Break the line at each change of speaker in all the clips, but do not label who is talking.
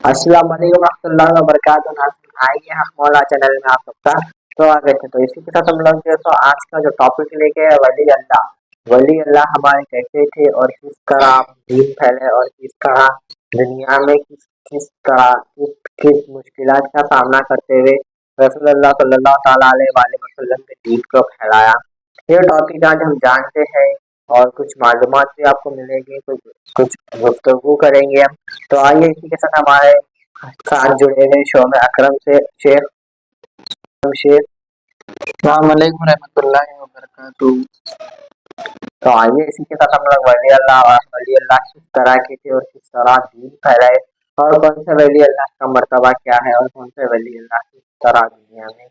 अस्सलाम वालेकुम रहमतुल्लाहि व बरकातहू। नाज़रीन, आइए हम मौला चैनल में आप सबका स्वागत है। तो इसी के साथ हम लोग जो है तो आज का जो टॉपिक लेके है वली अल्लाह हमारे कैसे थे और किस तरह दीन फैले और किस तरह दुनिया में किस तरह किस मुश्किलात का सामना करते हुए रसूलुल्लाह सल्लल्लाहु ताला अलैहि वसल्लम के दीन को फैलाया। ये टॉपिक आज हम जानते हैं और कुछ मालूमात भी आपको मिलेगी, कुछ कुछ गुफ्तगू करेंगे हम। तो आइए इसी के साथ हमारे साथ जुड़े हैं शोम अकरम से शेख।
अस्सलामुअलैकुम रहमतुल्लाहि व बरकातुहू।
तो आइए इसी के साथ हम लोग वली अल्लाह किस तरह के थे और किस तरह दीन फैलाए और कौन से वली अल्लाह का मर्तबा क्या है और कौन से वली अल्लाह किस तरह दुनिया में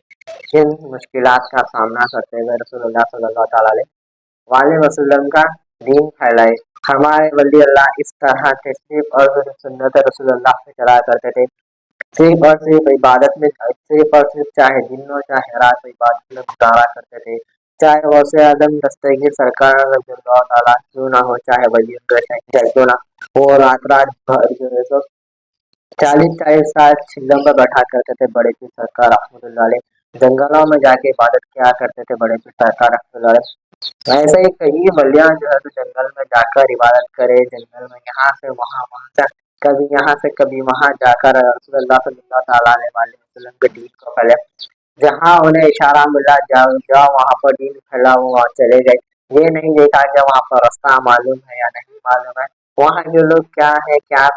किन मुश्किलात का सामना करते हुए रसूलुल्लाह सल्लल्लाहु अलैहि वसल्लम का दीन फैलाए। हमारे वली अल्लाह इस तरह तशरीफ और सुन्नत रसूलुल्लाह से चला करते थे। सिर्फ और सिर्फ इबादत में सिर्फ और सिर्फ चाहे दिन हो चाहे रात इबादत में गुजारा करते थे। चाहे गौसे आदम दस्तगीर सरकार रज़ियल्लाहु ताला क्यों ना हो, चाहे वली क्यों ना वो रात रात भर जो है तो 40-40 साल छिल्लों पर बैठा करते थे बड़े पीर सरकार रहमतुल्लाह अलैह। जंगलों में जाके इबादत किया करते थे बड़े पीर सरकार रहमतुल्लाह अलैह। ऐसे ही कई वलियां जो है तो जंगल में जाकर इबादत करे, जंगल में यहाँ से वहाँ से कभी यहाँ से कभी वहाँ जाकर रसूलुल्लाह सल्लल्लाहु ताला अलैहि वसल्लम के दीन को फैलाया। जहाँ उन्हें इशारा मिला जाओ जाओ वहाँ पर दीन फैला, वो वहाँ चले गए। ये नहीं देखा कि वहाँ पर रास्ता मालूम है या नहीं मालूम है, वहाँ के लोग क्या है, क्या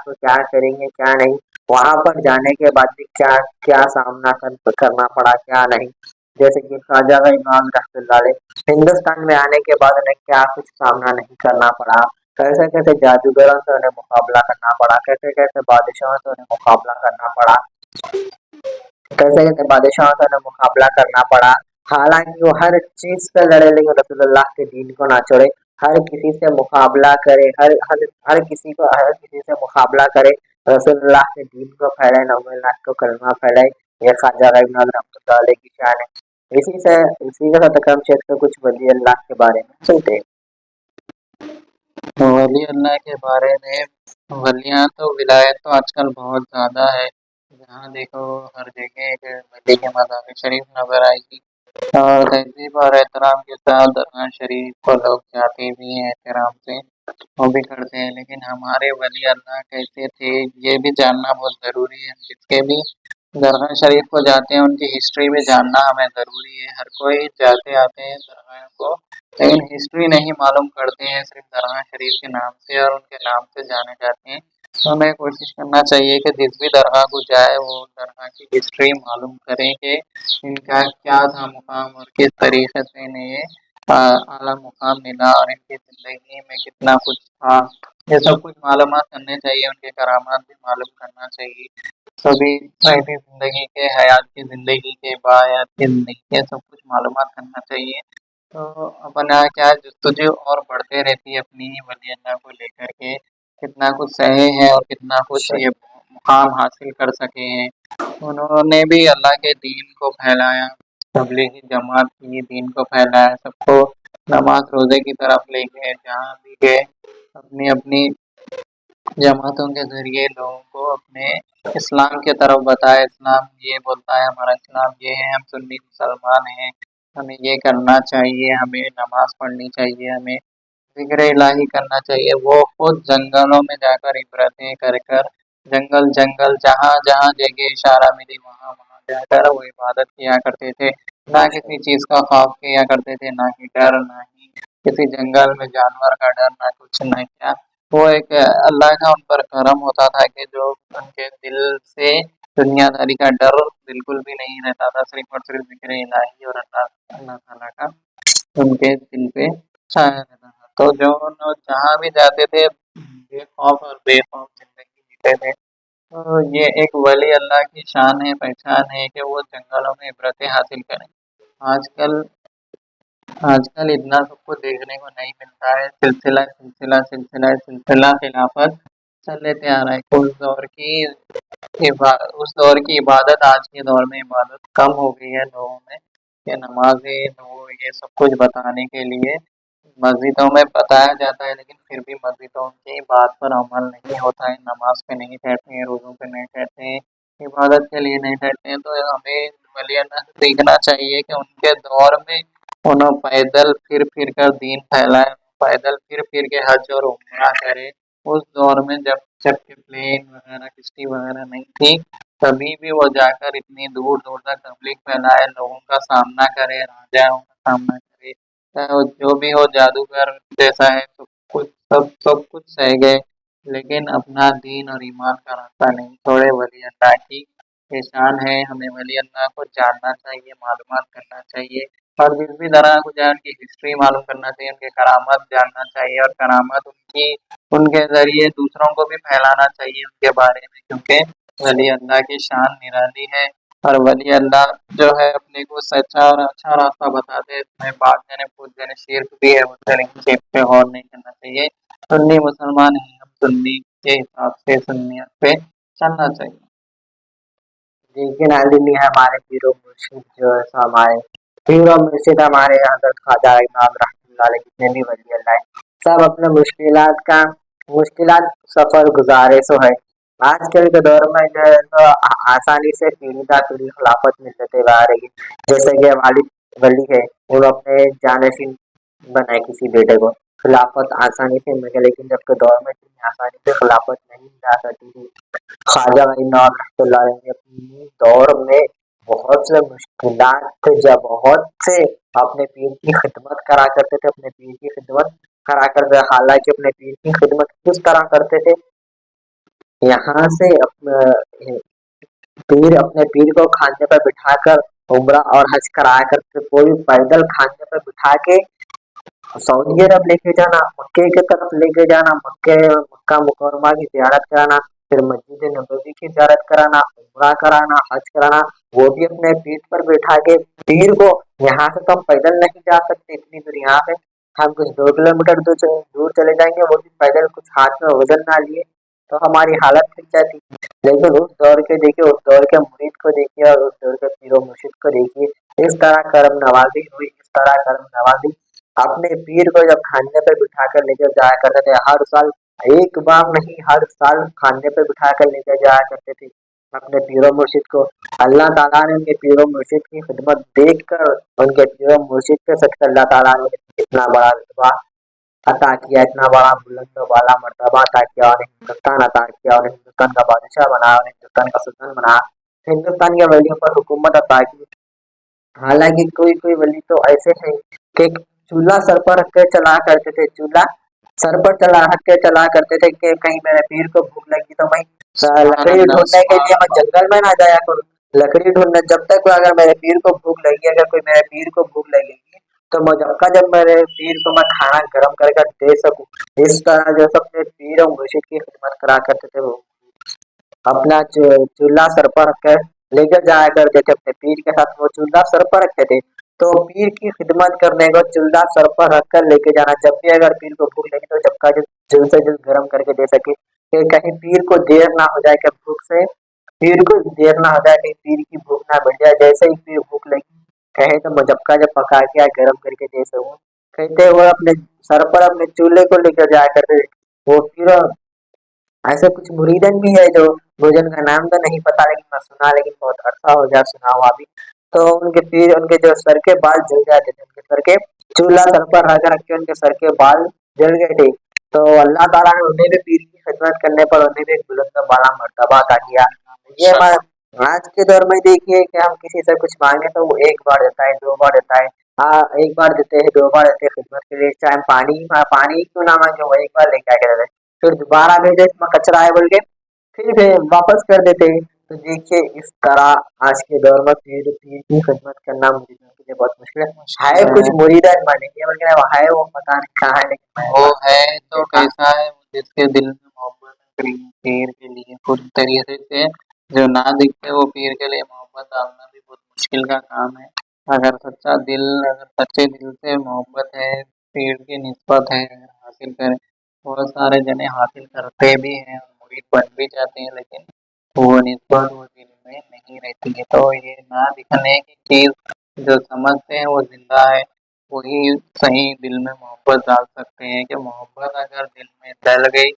करेंगे क्या नहीं, वहाँ पर जाने के बाद भी क्या क्या सामना करना पड़ा क्या नहीं। जैसे कि ख्वाजा इमाम रहमतुल्लाह अलैह हिंदुस्तान में आने के बाद उन्हें क्या कुछ सामना नहीं करना पड़ा, कैसे कैसे जादूगरों से उन्हें मुकाबला करना पड़ा, कैसे कैसे बादशाहों से उन्हें मुकाबला करना पड़ा, कैसे कैसे बादशाहों से उन्हें मुकाबला करना पड़ा। हालांकि वो हर चीज से लड़े लेकिन रसूलुल्लाह के दीन को ना छोड़े, हर किसी से मुकाबला करे, हर किसी से मुकाबला करे, रसूलुल्लाह के दीन को फैलाए, नौलाख को कलमा फैलाए। ये ख्वाजा इमाम रहमतुल्लाह अलैह की शान है। इसी के साथ अकरम शेख से कुछ वली अल्लाह के बारे में सुनते हैं।
वली अल्लाह के बारे में वलियाँ तो विलायत तो आजकल बहुत ज़्यादा है। जहाँ देखो हर जगह एक वली के मज़ार शरीफ नज़र आएगी और तहजीब और एहतराम के साथ दरगाह शरीफ को लोग जाते भी हैं, एहतराम से वो भी करते हैं। लेकिन हमारे वली अल्लाह कैसे थे ये भी जानना बहुत ज़रूरी है। जिसके भी दरगाह शरीफ को जाते हैं उनकी हिस्ट्री भी जानना हमें ज़रूरी है। हर कोई जाते आते हैं दरगाह को, लेकिन हिस्ट्री नहीं मालूम करते हैं, सिर्फ दरगाह शरीफ के नाम से और उनके नाम से जाने जाते हैं। तो हमें कोशिश करना चाहिए कि जिस भी दरगाह को जाए वो दरगाह की हिस्ट्री मालूम करें कि इनका क्या था मुकाम और किस तरीके से इन्हें ये आला मुकाम मिला और इनकी ज़िंदगी में कितना कुछ था। ये सब कुछ मालूमात करने चाहिए, उनके करामात भी मालूम करना चाहिए। सभी ऐसी ज़िंदगी के हयात की ज़िंदगी के बायात की ज़िंदगी के सब कुछ मालूमात करना चाहिए। तो अपना क्या जस्तजू और बढ़ते रहती है अपनी वली अल्लाह को लेकर के, कितना कुछ सहे हैं और कितना कुछ ये मुकाम हासिल कर सके हैं। उन्होंने भी अल्लाह के दीन को फैलाया, तबलीगी जमात की दीन को फैलाया, सबको नमाज रोज़े की तरफ ले गए, जहाँ भी गए अपनी अपनी जमातों के ज़रिए लोगों को अपने इस्लाम की तरफ बताया। इस्लाम ये बोलता है, हमारा इस्लाम ये है, हम सुन्नी मुसलमान हैं, हमें ये करना चाहिए, हमें नमाज पढ़नी चाहिए, हमें ज़िक्र इलाही करना चाहिए। वो खुद जंगलों में जाकर इबरतें कर कर जंगल जंगल जहाँ जहाँ जगह इशारा मिली वहाँ वहाँ जाकर वो इबादत किया करते थे। ना किसी चीज़ का खौफ किया करते थे, ना ही डर, ना ही किसी जंगल में जानवर का डर, ना कुछ ना क्या। वो एक अल्लाह का उन पर करम होता था कि जो उनके दिल से दुनियादारी का डर बिल्कुल भी नहीं रहता था, सिर्फ और सिर्फ ज़िक्र इलाही और अल्लाह अल्लाह ताला का उनके दिल पे छाया रहता था। तो जो लोग जहाँ भी जाते थे बेखौफ और बेखौफ जिंदगी जीते थे। तो ये एक वली अल्लाह की शान है, पहचान है कि वो जंगलों में इबरतें हासिल करें। आजकल आजकल इतना सबको देखने को नहीं मिलता है। सिलसिला सिलसिला सिलसिला सिलसिला खिलाफत चलते आ रहा है। उस दौर की इबादत आज के दौर में इबादत कम हो गई है लोगों में, कि नमाजें वो ये सब कुछ बताने के लिए मस्जिदों में बताया जाता है, लेकिन फिर भी मस्जिदों की बात पर अमल नहीं होता है, नमाज पे नहीं ठहरते हैं, रोज़ों पे नहीं ठहरते हैं, इबादत के लिए नहीं ठहरते हैं। तो हमें वली अल्लाह से सीखना चाहिए कि उनके दौर में उन्होंने पैदल फिर फिर कर दीन फैलाए, पैदल फिर फिर के हज और उम्रा करे। उस दौर में जबकि प्लेन वगैरह किश्ती वगैरह नहीं थी, तभी भी वो जाकर इतनी दूर दूर तक तबलीग फैलाए, लोगों का सामना करे, राजाओं का सामना करे, चाहे वो जो भी हो, जादूगर जैसा है, सब कुछ सह गए, लेकिन अपना दीन और ईमान का रास्ता नहीं छोड़े। वली अल्लाह की एहसान है, हमें वली अल्लाह को जानना चाहिए, मालूमात करना चाहिए, और जिस भी तरह को जान की हिस्ट्री मालूम करना चाहिए, उनके करामत जानना चाहिए, और करामत उनके ज़रिए दूसरों को भी फैलाना चाहिए उनके बारे में, क्योंकि वली अल्लाह की शान निराली है। और वली अल्लाह जो है अपने को सच्चा और अच्छा रास्ता बताते हैं। इसमें बात जाने पूछ जाने शिर्क भी है, उससे लेकिन शिर्क पे गौर नहीं करना चाहिए। सुन्नी मुसलमान हैं हम, सुन्नी के हिसाब से सुन्नियत पे चलना चाहिए।
लेकिन आदमी है हमारे पीरों मुर्शिद जो है सो हमारे पीरों मुर्शिद हमारे हजरत ख्वाजा इमाम रहमतुल्लाह अलैह जितने भी वली अल्लाह है, सब अपने मुश्किलात सफर गुजारे सो है। आजकल के दौर में जो है तो आसानी से पीढ़ी दर पीढ़ी खिलाफत मिलते आ रही है। जैसे कि वालिद वली है, वो अपने जानशीन बनाए किसी बेटे को, खिलाफत आसानी से मिले, लेकिन जब के दौर में इतनी आसानी से खिलाफत नहीं मिला करती थी। ख्वाजा इमाम रहमतुल्लाह अलैह ने अपने दौर में बहुत से मुश्किलात थे, जब बहुत से अपने पीर की खिदमत करा करते थे, अपने पीर की खिदमत करा करते। हालांकि अपने पीर की खिदमत किस तरह करते थे, यहाँ से अपने पीर को खाने पर बिठाकर उम्रा और हज कराया करते, कोई पैदल खाने पर बिठा के सऊदी अरब लेके जाना, मक्के की तरफ लेके जाना, मक्का मुकरमा की ज़ियारत कराना, फिर मस्जिद नबवी की ज़ियारत कराना, उम्रा कराना, हज कराना, वो भी अपने पीठ पर बैठा के। पीर को यहाँ से तो हम पैदल नहीं जा सकते, इतनी दूर यहाँ पे हम कुछ 2 किलोमीटर दूर चले जाएंगे, वो भी पैदल, कुछ हाथ में वजन ना लिए तो हमारी हालत ठीक जाती। लेकिन उस दौर के देखिए, उस दौर के मुरीद को देखिए, और उस दौर के पीरो मुर्शिद को देखिए, इस तरह करम नवाजी हुई, इस तरह करम नवाजी। अपने पीर को जब खाने पे बिठा कर लेकर जाया करते थे हर साल, एक बार नहीं हर साल खाने पे बिठा कर लेकर जाया करते थे अपने पीरों मुर्शिद को। अल्लाह ताला ने उनके पीरों मुर्शिद की खिदमत देख कर, उनके पीरों मुर्शिद के सदक़े अल्लाह ताला ने इतना बड़ा रुतबा अता किया, इतना बड़ा बुलंद वाला मर्तबा अता किया, और हिंदुस्तान अता किया, और हिंदुस्तान का बादशाह बनाया, और हिंदुस्तान का सुल्तान बनाया, हिंदुस्तान के वलियों पर हुकूमत अता की। हालांकि कोई कोई वली तो ऐसे हैं कि चूल्हा सर पर रख के चला करते थे, चूल्हा सर पर चला रख के चला करते थे कि कहीं मेरे पीर को भूख लगी तो मैं
सुभान
लकड़ी
अल्लाह,
ढूंढने के
सुभान
लिए मैं
अल्लाह।
जंगल में ना जाया करूँ। लकड़ी ढूंढने जब तक अगर मेरे पीर को भूख लगी, अगर कोई मेरे पीर को भूख लगेगी, तो मैं जब मेरे पीर को मैं खाना गर्म करके दे सकूं। इस तरह जो अपने पीर और मुर्शिद की खिदमत करा करते थे, वो अपना चूल्हा सर पर रख कर लेकर जाया करते थे, अपने पीर के साथ वो चूल्हा सर पर रखते थे। तो पीर की खिदमत करने को चूल्हा सर पर रख कर लेके जाना, जब भी अगर पीर को भूख लगी तो जब का जल्द से जल्द गर्म करके दे सके, कि कहीं पीर को देर ना हो जाए, कि भूख से पीर को देर ना हो जाए, कहीं पीर की भूख ना बढ़ जाए। जैसे ही पीर भूख लगी कहे तो मुझक्का जब पका के या गर्म करके दे सकूं, कहते वो अपने सर पर अपने चूल्हे को लेकर जाया करते थे। वो फिर ऐसे कुछ मुरीदन भी है जो, मुझे उनका नाम तो नहीं पता, लेकिन मैं सुना, लेकिन बहुत अरसा हो गया सुना हुआ भी। तो उनके पीर, उनके जो सर के बाल जल जाते थे, उनके सर के चूल्हा सर पर रख के उनके सर के बाल जल गए थे। तो अल्लाह ताला ने उन्हें भी पीर की खिदमत करने पर उन्हें भी एक बुलंद वाला मर्तबा अता किया। ये हमारे आज के दौर में देखिए कि हम किसी से कुछ मांगे तो वो एक बार देता है, 2 बार देता है। हाँ, एक बार देते हैं, 2 बार देते हैं खिदमत के लिए, चाहे हम पानी क्यों ना मांगे, वो एक बार लेके आके देते हैं। फिर दोबारा भेजे इसमें कचरा है बोल के फिर वापस कर देते हैं। तो देखिए इस तरह आज के दौर में पीर पीर की खिदमत करना मुरीदों के लिए बहुत मुश्किल
मुश्किल
है। कुछ
है।
मुरीद मानेंगे, बल्कि वो है, वो पता नहीं कहाँ है, लेकिन मैं
वो
एक बार
है
नहीं
तो
देखा।
कैसा है, जिसके दिल में मोहब्बत है करीम पीर के लिए पूरी तरीके से, जो ना दिखते वो पीर के लिए मोहब्बत डालना भी बहुत मुश्किल का काम है। अगर सच्चे दिल से मोहब्बत है, पीर की निस्बत है, अगर हासिल करें, बहुत सारे जने हासिल करते भी हैं और मुरीद बन भी जाते हैं, लेकिन वो निस्बत वो दिल में नहीं रहती है। तो ये ना दिखने की चीज़ जो समझते हैं वो जिंदा है, वही सही दिल में मोहब्बत डाल सकते हैं कि मोहब्बत अगर दिल में डल गई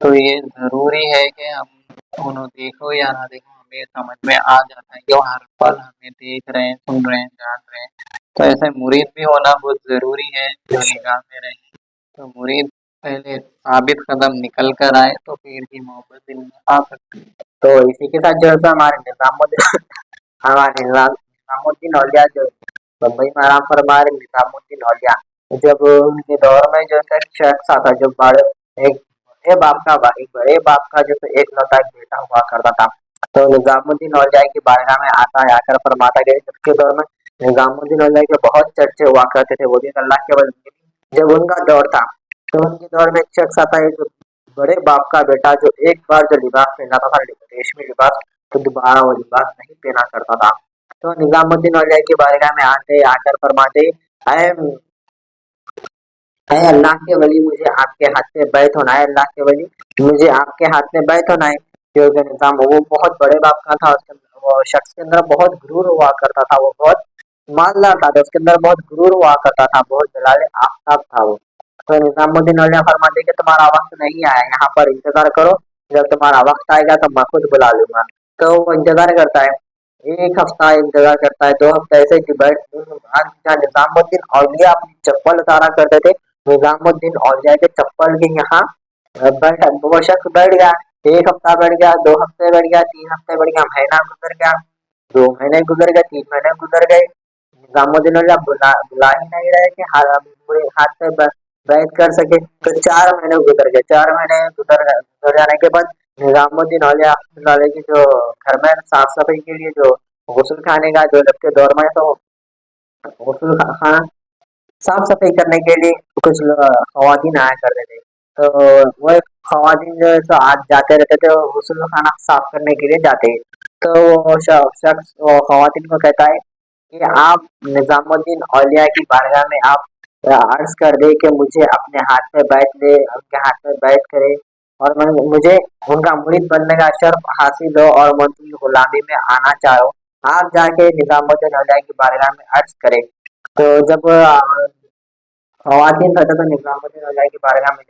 तो ये ज़रूरी है कि हम उन्हें देखो या ना देखो हमें समझ में आ जाता है कि वो हर पल हमें देख रहे हैं, सुन रहे हैं, जान रहे हैं। तो ऐसे मुरीद भी होना बहुत ज़रूरी है जो निगाह में रहे। तो मुरीद पहले साबित कदम निकल कर आए तो फिर ही मोहब्बत दिल में आ सकती है।
तो इसी के साथ जो है हमारे निजामुद्दीन हमारे निजामुद्दीन औलिया जो बम्बई में आराम फरमा रहे निजामुद्दीन औलिया, जब उनके दौर में जो है शख्स आता जो बड़े एक बड़े बाप का जो एक लौता एक बेटा हुआ करता था। तो निजामुद्दीन औलिया की बारगाह में आता है आकर फरमाता गया उसके दौर में निजामुद्दीन औलिया के बहुत चर्चे हुआ करते थे, वो भी अल्लाह के वली। जब उनका दौर था तो उनके दौर में एक शख्स आता है जो बड़े बाप का बेटा जो एक बार जो लिबास पहना था रेशमी लिबास, तो दोबारा वो लिबास नहीं पहना करता था। तो निजामुद्दीन औलिया की बारगाह में आते आकर फरमाते, अय है अल्लाह के वली मुझे आपके हाथ में बैत होना है, अल्लाह के वली मुझे आपके हाथ में बैत होना है। क्योंकि निजाम वो बहुत बड़े बाप का था, उसके वो शख्स के अंदर बहुत गुरूर हुआ करता था, वो बहुत मालदार था, तो उसके अंदर बहुत गुरूर हुआ करता था, बहुत जलाल आफ्ताब था वो। तो निजामुद्दीन औलिया फरमाते कि तुम्हारा वक्त नहीं आया, यहाँ पर इंतजार करो, जब तुम्हारा वक्त आएगा तो मैं खुद बुला लूंगा। तो वो इंतजार करता है, एक हफ्ता इंतजार करता है, 2 हफ्ते ऐसे कि बैठ जहाँ निजामुद्दीन औलिया अपनी चप्पल उतारा करते थे, निजामुद्दीन औलिया के चप्पल के यहाँ बैठा वो शख्स बैठ गया। 1 हफ्ता बैठ गया, 2 हफ्ते बैठ गया, 3 हफ्ते बैठ गया, महीना गुजर गया, 2 महीने गुजर गए, 3 महीने गुजर गए। निजामुद्दीन औलिया बुला ही नहीं रहे कि पूरे हाथ से बैठ कर सके। तो 4 महीने गुजर गए, 4 महीने गुजर जाने के बाद निजामुद्दीन औलिया की जो घर में साफ सफाई के लिए जो गुस्ल खाने का जो जब के दौर में तो गुस्ल खाना साफ सफाई करने के लिए कुछ खवातीन आया करते थे। तो वो खवातीन जो है तो आज जाते रहते थे गुस्ल खाना साफ करने के लिए जाते। तो वो शख्स वो खवातीन को कहता है कि आप निजामुद्दीन औलिया की बारगाह में आप अर्ज कर दे कि मुझे अपने हाथ में बैठ दे, उनके हाथ में बैठ करे और मैं मुझे उनका मुरीद बनने का शर्फ हासिल हो और मैं उनकी गुलामी में आना चाहो। आप जाके निजामुद्दीन औलिया की बारगाह में अर्ज करें। तो जब खवातीन था तो निजामुद्दीन औलिया की बारगाह में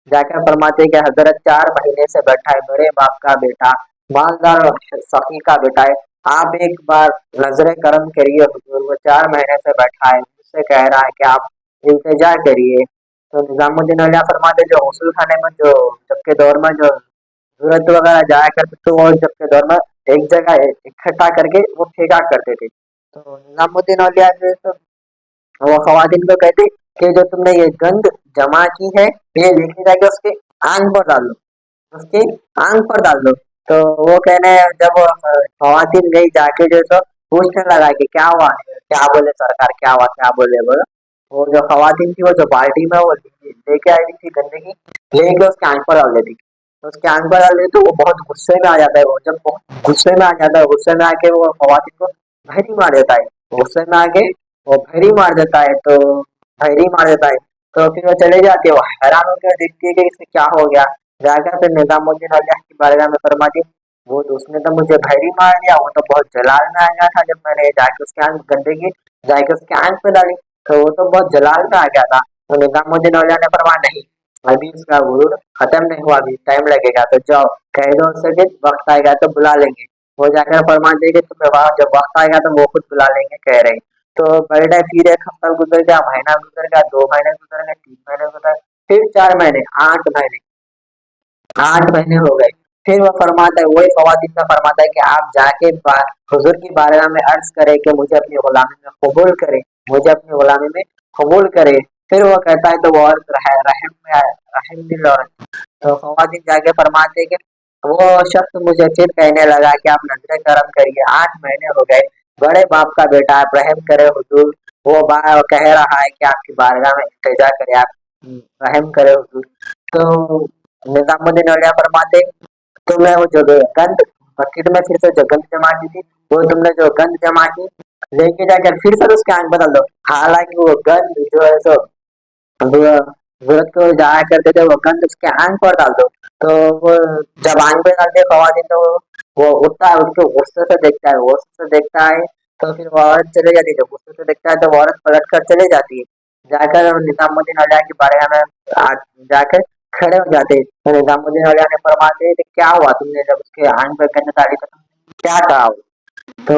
जाकर फरमाते कि हजरत 4 महीने से बैठा है, बड़े बाप का बेटा, मालदार सफी का बेटा है, आप एक बार नजर करम करिए हुजूर, वो 4 महीने से बैठा है, मुझसे कह रहा है कि आप इल्तिजा करिए। तो निजामुद्दीन औलिया फरमाते जो गस्ल खाने में जो जब के दौर में जो जरूरत वगैरह जाया करते तो वो जब के दौर में एक जगह इकट्ठा करके वो फेंका करते थे। तो निजामुद्दीन औलिया जो है तो वो खवातीन को कहते कि जो तुमने ये गंद जमा की है ये लेके जाके उसके आंग पर डाल दो, उसके आंग पर डाल दो। तो वो कहने जब वो खवातीन गई जाके जो है तो पूछने लगा कि क्या हुआ, क्या बोले सरकार, क्या हुआ, क्या बोले बोलो। वो जो खवातीन थी वो जो बाल्टी में वो लेके आई थी गंदगी, लेके उसके आंख पर डाल देती। तो उसके आंख पर डाल देती तो वो बहुत गुस्से में आ जाता है, वो जब बहुत गुस्से में आ जाता है, गुस्से में आके वो खवातीन को भैरी मार देता है, गुस्से में आके वो भैरी मार देता है। तो भैरी मार देता है तो फिर वो चले जाती है, वो हैरान होकर देखती है कि इसे क्या हो गया। जाकर फिर निजामुद्दीन औलिया की बारगाह में फरमाती, वो तो उसने तो मुझे भैरी मार दिया, वो तो बहुत जलाल में आ गया था जब मैंने जाके उसके आंख गंदगी जाके उसके आंख पे डाली, तो वो तो बहुत जलाल में आ गया था। तो निजामुद्दीन औलिया ने फरमाया नहीं, अभी उसका गुरूर खत्म नहीं हुआ, अभी टाइम लगेगा, तो जाओ कह दो उससे कि वक्त आएगा तो बुला लेंगे। वो जाकर फरमा देगी तुम्हें वहां जब वक्त आएगा तो वो खुद बुला लेंगे कह रहे। तो बैठा फिर 1 हफ्ता गुजर गया, महीना गुजर गया, 2 महीने गुजर गए, 3 महीने गुजर गए, फिर 4 महीने, 8 महीने, 8 महीने हो गए। फिर वो फरमाता है, वही खवातीन का फरमाता है कि आप जाके हुजूर की बारगाह में अर्ज करें कि मुझे अपनी गुलामी में कबूल करे, मुझे अपनी गुलामी में कबूल करे। फिर वो कहता है तो वो अर्ज रहम में रहम दिल और तो खवातीन जाके फरमाते हैं कि वो शख्स मुझे फिर कहने लगा कि आप नजर करम करिए, 8 महीने हो गए, बड़े बाप का बेटा आप रहम करे हुजूर। वो कह रहा है कि आपकी बारगाह में इल्तिजा करे, आप रहम करे हुजूर। तो निजामुद्दीन औलिया फरमाते तुमने वो जो गंद बकेट में फिर से जो गंद जमा की थी, वो तुमने जो गंद जमा की लेके जाकर फिर से उसके आंख बदल दो। हालांकि वो गंद जो है सो जरूरत को जाया करते थे, वो गंद उसके आंख पर डाल दो। तो वो जब आंख पे डालते खवातीन तो वो उठता है, उसको गुस्से से देखता है, वो से देखता है तो फिर वो औरत चले जाती है, जब उसको देखता है तो वो औरत पलट कर चले जाती है। जाकर निजामुद्दीन औलिया की बारगाह में जाकर खड़े हो जाते हैं। तो निजामुद्दीन औलिया ने फरमाते हैं कि क्या हुआ, तुमने जब उसके आंख पर गंध डाली तो तुमने क्या कहा? तो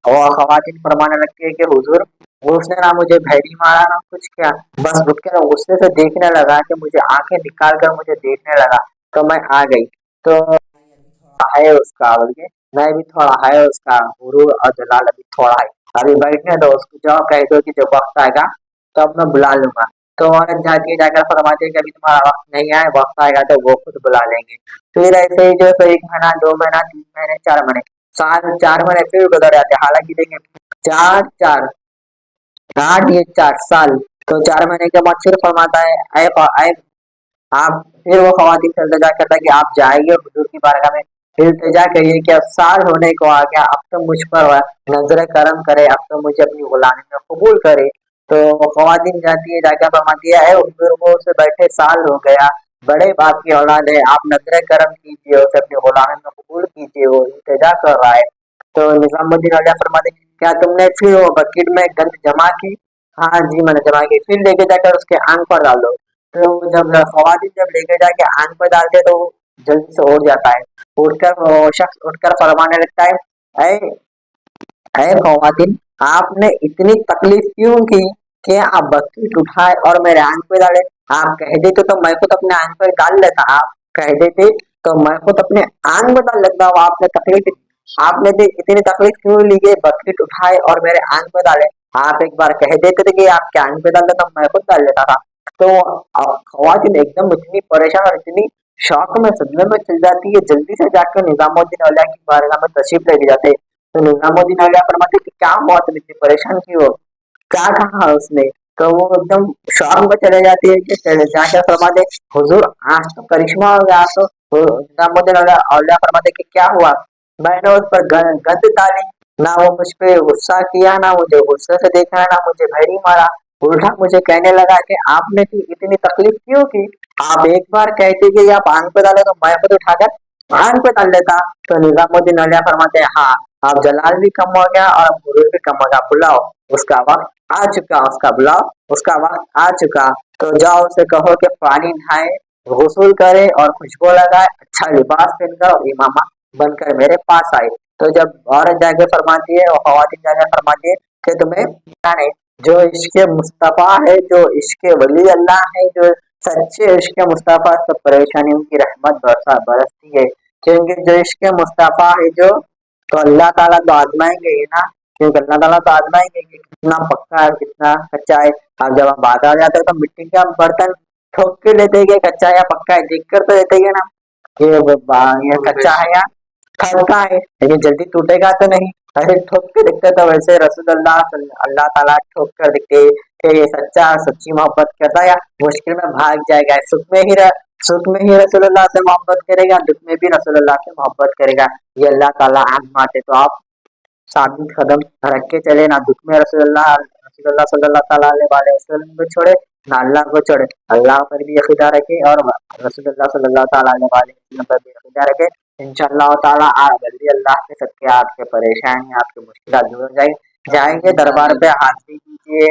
वो खवातीन फरमाने लगती है कि हुजूर, वो उसने ना मुझे भैरी मारा ना कुछ किया, बस रुक के ना गुस्से से देखने लगा कि मुझे आंखें निकाल कर मुझे देखने लगा, तो मैं आ गई। तो है उसका, बोलिए मैं भी थोड़ा है उसका गुरूर और जलाल अभी थोड़ा है, अभी बैठने दो उसको, जाओ कह दो कि जब वक्त आएगा तो अब मैं बुला लूंगा। तो औरत जाती है, जाकर फरमाती है कि अभी तुम्हारा वक्त नहीं आया, वक्त आएगा तो वो खुद बुला लेंगे। फिर ऐसे ही जो सो 1 महीना 2 महीना 3 महीने 4 महीने साल 4 महीने फिर गुजर जाते हैं। हालांकि देखें, चार चार 8 ये 4 साल, तो 4 महीने के बाद फिर फरमाता है ऐ आप, फिर वो खवातीन से इल्तिजा करता है कि आप जाइए हुजूर की बारगाह में, इल्तिजा करिए कि अब साल होने को आ गया, अब तो मुझ पर नजर करम करे, अब तो मुझे अपनी गुलामी में कबूल करे। तो खवातीन जाती है, जाकर फरमाती है हुजूर, वो उसे बैठे साल हो गया, बड़े बाप की औलाद है, आप नजर करम कीजिए, उसे अपनी गुलामी में कबूल कीजिए, वो इल्तिजा कर रहा है। तो निजामुद्दीन औलिया फरमाते, क्या तुमने फिर वो बकेट में गंद जमा की? हाँ जी मैंने जमा की। फिर लेके जाकर उसके आंख पर डाल दो। तो जब खवातीन जब लेके जाके आंख पर डालते हैं, तो वो जल्दी से उड़ जाता है। उठकर वो शख्स उठकर फरमाने लगता है, ऐ है खवातीन, आपने इतनी तकलीफ क्यों की कि आप बकेट उठाए और मेरे आंख पे डाले? आप कह देते तो मैं खुद अपने आंख पे डाल लेता, आप कह देते तो मैं खुद अपने आंख में डाल लेता हूँ। आपने भी इतनी तकलीफ क्यों ली कि बकेट उठाए और मेरे आंख पे डाले? आप एक बार कह देते थे कि आपके आंख पे डाल देता, मैं खुद डाल लेता था। तो खवातीन एकदम इतनी परेशान और इतनी शौक में सदमे में चल जाती है, जल्दी से जाकर निजामुद्दीन औलिया की बारगाह में तशरीफ लेके जाते। तो निजामुद्दीन औलिया फरमाते कि क्या हुआ, तुम इतनी परेशान क्यों हो, क्या कहा उसने? तो वो एकदम शौक में चले जाती है कि जाकर फरमाते, हुजूर आज तो करिश्मा हो गया। तो निजामुद्दीन औलिया फरमाते कि क्या हुआ? मैंने उस पर गंद डाली, ना वो मुझ पे गुस्सा किया, ना मुझे गुस्से से देखा, ना मुझे भैरी मारा, उल्टा मुझे कहने लगा कि आपने की इतनी तकलीफ क्यों की? आप एक बार कहते कि आप आंख पे डाले तो मैं खुद उठाकर आंख पे डाल लेता। तो निजामुद्दीन औलिया फरमाते हैं, हाँ अब जलाल भी कम हो गया और अब गुरूर भी कम हो गया, बुलाओ उसका वक्त आ चुका, उसका बुलाओ, उसका वक्त आ चुका। तो जाओ उसे कहो कि पानी नहाए, गुस्ल करे और खुशबू लगाए, अच्छा लिबास पहनकर और इमामा बनकर मेरे पास आए। तो जब औरत जाके फरमाती है और खवातीन जाके फरमाती है कि तुम्हें पता नहीं, जो इश्क मुस्तफ़ा है, जो इश्क वली अल्लाह है, जो सच्चे इश्क मुस्तफ़ा सब परेशानियों की रहमत बरसती है। क्योंकि जो इश्क मुस्तफ़ा है जो, तो अल्लाह ताला तो आजमाएंगे ही ना, क्योंकि अल्लाह ताला तो आजमाएंगे कि कितना पक्का है कितना कच्चा है। अब जब हम बाजार जाते हैं तो मिट्टी का बर्तन ठोक के लेते हैं कि कच्चा है या पक्का है, देख कर तो लेते ही है ना, ये कच्चा है या हल्का है, लेकिन जल्दी टूटेगा तो नहीं। ऐसे ठोक के दिखते तो वैसे अल्लाह ताला ठोक कर दिखते कि ये सच्चा सच्ची मोहब्बत करता है या मुश्किल में भाग जाएगा, सुख में ही रसूलुल्लाह से मोहब्बत करेगा, दुख में भी रसूलुल्लाह से मोहब्बत करेगा। ये अल्लाह ताला आजमाते, तो आप साबित कदम रख के चले, ना दुख में रसूलुल्लाह सल्लल्लाहु अलैहि वसल्लम को छोड़े, ना अल्लाह को छोड़े, अल्लाह पर भी अकीदा रखे और रसूलुल्लाह सल्लल्लाहु अलैहि वसल्लम पर भी अकीदा रखे। इंशाअल्लाह ताला आप जल्दी अल्लाह के सदके आपके परेशानी आपके मुश्किल दूर हो जाएंगे। दरबार पे हाजिरी कीजिए,